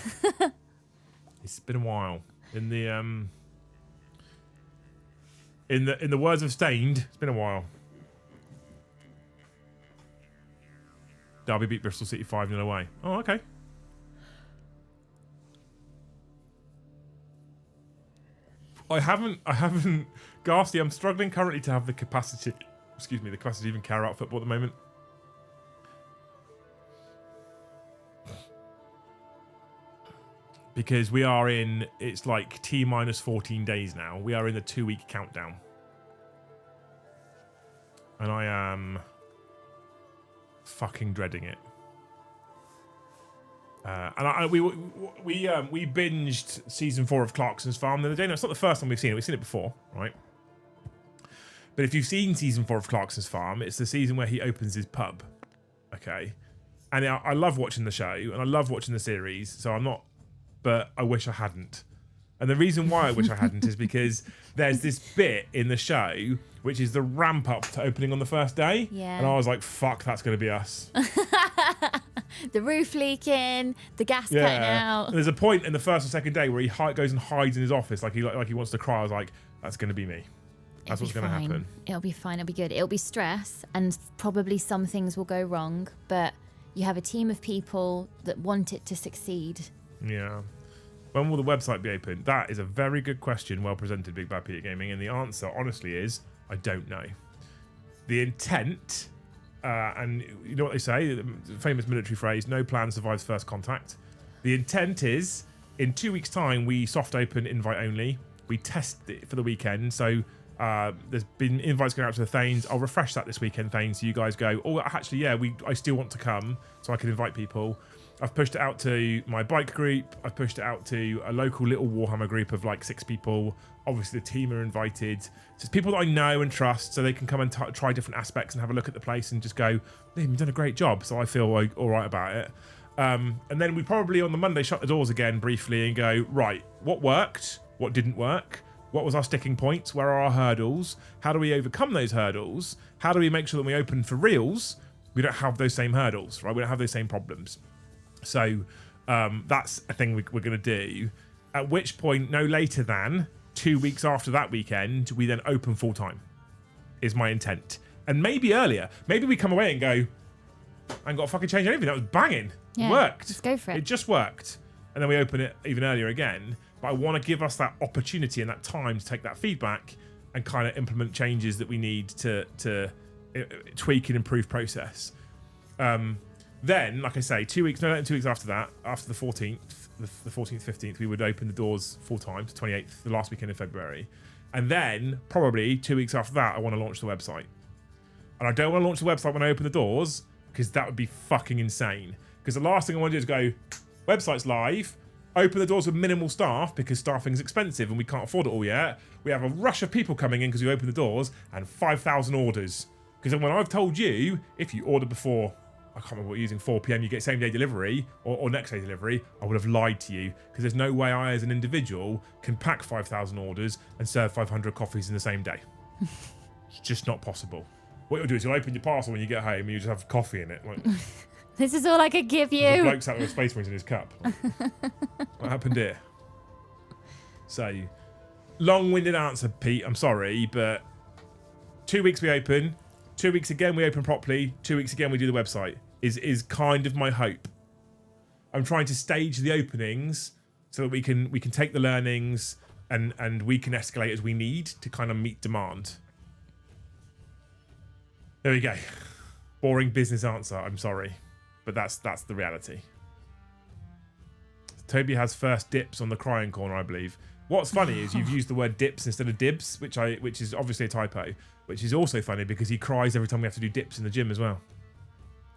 It's been a while. In the words of Stained, it's been a while. Derby beat Bristol City 5-0 away. Oh, okay. I haven't Ghastly, I'm struggling currently to have the capacity to even carry out football at the moment. Because we are in, it's like T minus 14 days now. We are in the 2-week countdown. And I am fucking dreading it. And we binged season 4 of Clarkson's Farm the other day. No, it's not the first time we've seen it. We've seen it before, right? But if you've seen season 4 of Clarkson's Farm, it's the season where he opens his pub. Okay? And I love watching the show, and I love watching the series, so I'm not... But I wish I hadn't. And the reason why I wish I hadn't is because there's this bit in the show which is the ramp up to opening on the first day. Yeah. And I was like, fuck, that's going to be us. The roof leaking, the gas cutting out. And there's a point in the first or second day where he goes and hides in his office like he wants to cry. I was like, that's going to be me. That's what's going to happen. It'll be fine. It'll be good. It'll be stress, and probably some things will go wrong, but you have a team of people that want it to succeed. Yeah. When will the website be open? That is a very good question. Well presented, Big Bad Peter Gaming. And the answer, honestly, is I don't know. The intent, and you know what they say, the famous military phrase, no plan survives first contact. The intent is, in 2 weeks' time, we soft open invite only. We test it for the weekend. So there's been invites going out to the Thanes. I'll refresh that this weekend, Thanes. So you guys go, oh, actually, yeah, I still want to come, so I can invite people. I've pushed it out to my bike group. I've pushed it out to a local little Warhammer group of like 6 people. Obviously, the team are invited. So it's people that I know and trust, so they can come and try different aspects and have a look at the place and just go, Liam, you've done a great job. So I feel like all right about it. And then we probably on the Monday shut the doors again briefly and go, right, what worked? What didn't work? What was our sticking points? Where are our hurdles? How do we overcome those hurdles? How do we make sure that when we open for reals, we don't have those same hurdles, right? We don't have those same problems. So that's a thing we're going to do. At which point, no later than 2 weeks after that weekend, we then open full time, is my intent. And maybe earlier. Maybe we come away and go, I ain't got to fucking change anything. That was banging. Yeah, it worked. just go for it. It just worked. And then we open it even earlier again. But I want to give us that opportunity and that time to take that feedback and kind of implement changes that we need to tweak and improve process. Then, like I say, 2 weeks after that, after the 14th, the 14th, 15th, we would open the doors full time to 28th, the last weekend in February. And then, probably 2 weeks after that, I want to launch the website. And I don't want to launch the website when I open the doors, because that would be fucking insane. Because the last thing I want to do is go, website's live, open the doors with minimal staff, because staffing's expensive and we can't afford it all yet. We have a rush of people coming in because we open the doors, and 5,000 orders. Because then when I've told you, if you order before, I can't remember what you're using, 4 p.m, you get same day delivery or next day delivery, I would have lied to you, because there's no way I as an individual can pack 5,000 orders and serve 500 coffees in the same day. It's just not possible. What you'll do is you'll open your parcel when you get home and you just have coffee in it. Like, this is all I could give the you. bloke sat with a Space Marines in his cup. Like, what happened here? So, long-winded answer, Pete. I'm sorry, but 2 weeks we open. 2 weeks again we open properly. 2 weeks again we do the website. Is kind of my hope. I'm trying to stage the openings so that we can take the learnings and we can escalate as we need to kind of meet demand. There we go. Boring business answer. I'm sorry, but that's the reality. Toby has first dips on the crying corner, I believe. What's funny is you've used the word dips instead of dibs, which is obviously a typo, which is also funny because he cries every time we have to do dips in the gym as well.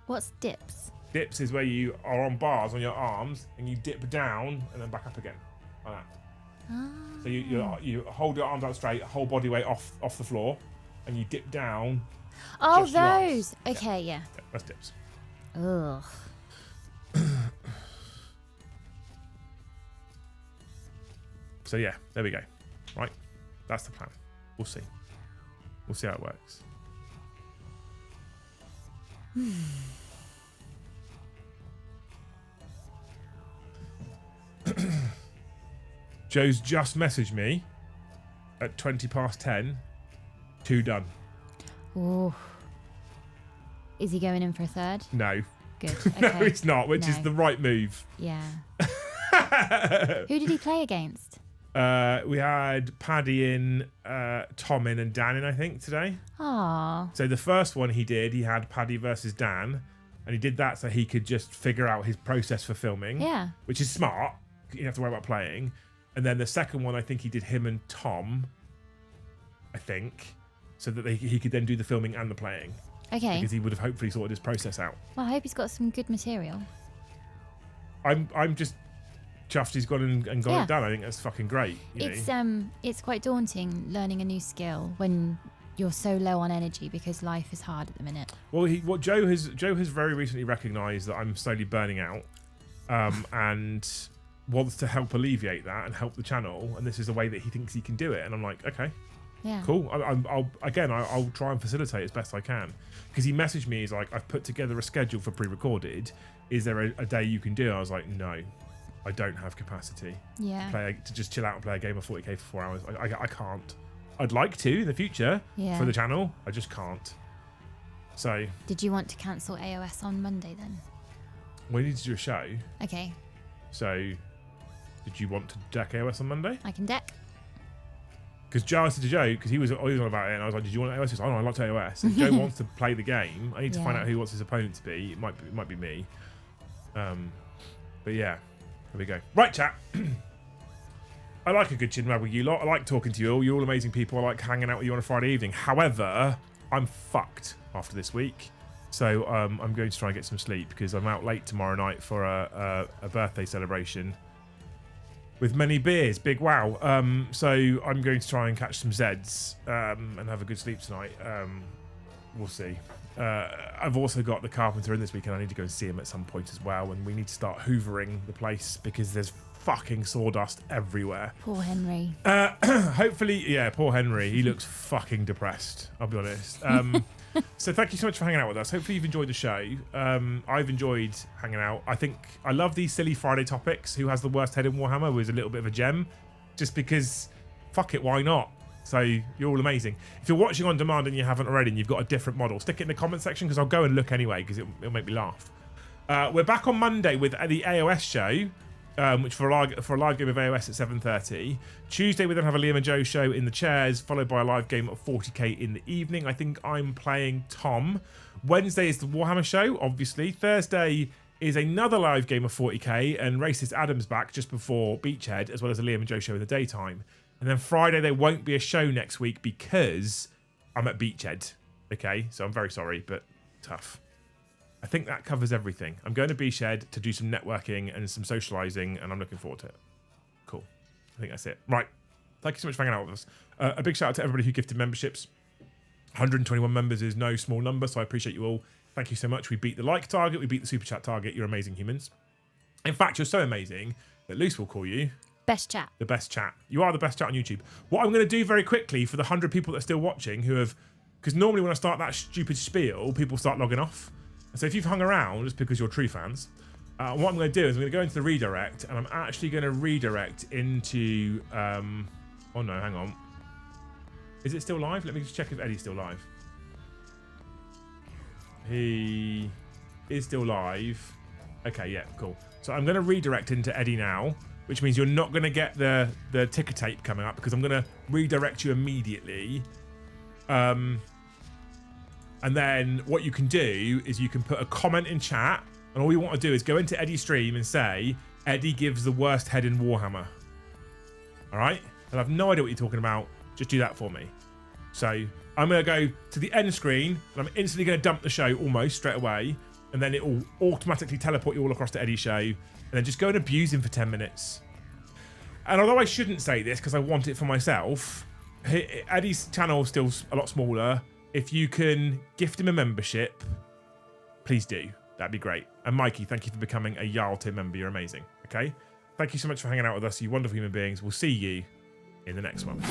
What's dips? Dips is where you are on bars on your arms and you dip down and then back up again, like that. Ah. So you hold your arms out straight, whole body weight off the floor, and you dip down. Oh, just your arms. those. Okay, yeah. That's dips. Ugh. So yeah, there we go. Right, that's the plan. We'll see. We'll see how it works. Joe's just messaged me at 10:20. 2 done. Ooh. Is he going in for a third? No. Good. No, Okay. it's not, which is No. the right move. Yeah. Who did he play against? We had Paddy in, Tom in, and Dan in, I think, today. Aww. So the first one he had Paddy versus Dan, and he did that so he could just figure out his process for filming. Yeah. Which is smart. You don't have to worry about playing. And then the second one, I think he did him and Tom, I think, so that he could then do the filming and the playing. Okay. Because he would have hopefully sorted his process out. Well, I hope he's got some good material. I'm just chuffed he's gone and got Yeah. it done. I think that's fucking great. You know? It's quite daunting learning a new skill when you're so low on energy because life is hard at the minute. Well, Joe has very recently recognised that I'm slowly burning out, and wants to help alleviate that and help the channel. And this is the way that he thinks he can do it. And I'm like, okay, Yeah. Cool. I'll try and facilitate as best I can. Because he messaged me, he's like, I've put together a schedule for pre-recorded. Is there a day you can do? I was like, no, I don't have capacity. Yeah. To just chill out and play a game of 40k for 4 hours. I can't. I'd like to in the future for the channel. I just can't. So. Did you want to cancel AOS on Monday then? We need to do a show. Okay. So, did you want to deck AOS on Monday? I can deck. Because Joe said to Joe, because he was on about it, and I was like, "Did you want AOS?" He was like, "Oh, no, I like to AOS." And Joe wants to play the game. I need to find out who wants his opponent to be. It might be me. But yeah, here we go. Right, chat. I like a good chin wag with you lot. I like talking to you all. You're all amazing people. I like hanging out with you on a Friday evening. However, I'm fucked after this week. So I'm going to try and get some sleep because I'm out late tomorrow night for a birthday celebration with many beers. Big wow. So I'm going to try and catch some Zeds and have a good sleep tonight. We'll see. I've also got the carpenter in this weekend. I need to go and see him at some point as well. And we need to start hoovering the place because there's fucking sawdust everywhere. Poor Henry. Hopefully, yeah, poor Henry. He looks fucking depressed, I'll be honest. So thank you so much for hanging out with us. Hopefully you've enjoyed the show. I've enjoyed hanging out. I love these silly Friday topics. Who has the worst head in Warhammer was a little bit of a gem. Just because, fuck it, why not? So you're all amazing. If you're watching on demand and you haven't already and you've got a different model, stick it in the comment section because I'll go and look anyway because it'll make me laugh. We're back on Monday with the AOS show. Which for a live game of AOS at 7:30. Tuesday we then have a Liam and Joe show in the chairs, followed by a live game of 40k in the evening. I think I'm playing Tom. Wednesday is the Warhammer show, obviously. Thursday is another live game of 40k, and Racist Adam's back just before Beachhead, as well as a Liam and Joe show in the daytime. And then Friday there won't be a show next week because I'm at Beachhead. Okay, so I'm very sorry, but tough. I think that covers everything. I'm going to Beachhead to do some networking and some socialising, and I'm looking forward to it. Cool. I think that's it. Right. Thank you so much for hanging out with us. A big shout out to everybody who gifted memberships. 121 members is no small number, so I appreciate you all. Thank you so much. We beat the like target. We beat the super chat target. You're amazing humans. In fact, you're so amazing that Luce will call you Best chat. the best chat. You are the best chat on YouTube. What I'm going to do very quickly for the 100 people that are still watching who have... Because normally when I start that stupid spiel, people start logging off. So if you've hung around, it's because you're true fans. What I'm going to do is I'm going to go into the redirect, and I'm actually going to redirect into... oh no, hang on. Is it still live? Let me just check if Eddie's still live. He is still live. Okay, yeah, cool. So I'm going to redirect into Eddie now, which means you're not going to get the ticker tape coming up because I'm going to redirect you immediately. And then what you can do is you can put a comment in chat, and all you want to do is go into Eddie's stream and say, Eddie gives the worst head in Warhammer. All right? And I have no idea what you're talking about. Just do that for me. So I'm going to go to the end screen, and I'm instantly going to dump the show almost straight away, and then it will automatically teleport you all across to Eddie's show, and then just go and abuse him for 10 minutes. And although I shouldn't say this because I want it for myself, Eddie's channel is still a lot smaller. If you can gift him a membership, please do. That'd be great. And Mikey, thank you for becoming a Jarl Tier member. You're amazing. Okay? Thank you so much for hanging out with us, you wonderful human beings. We'll see you in the next one.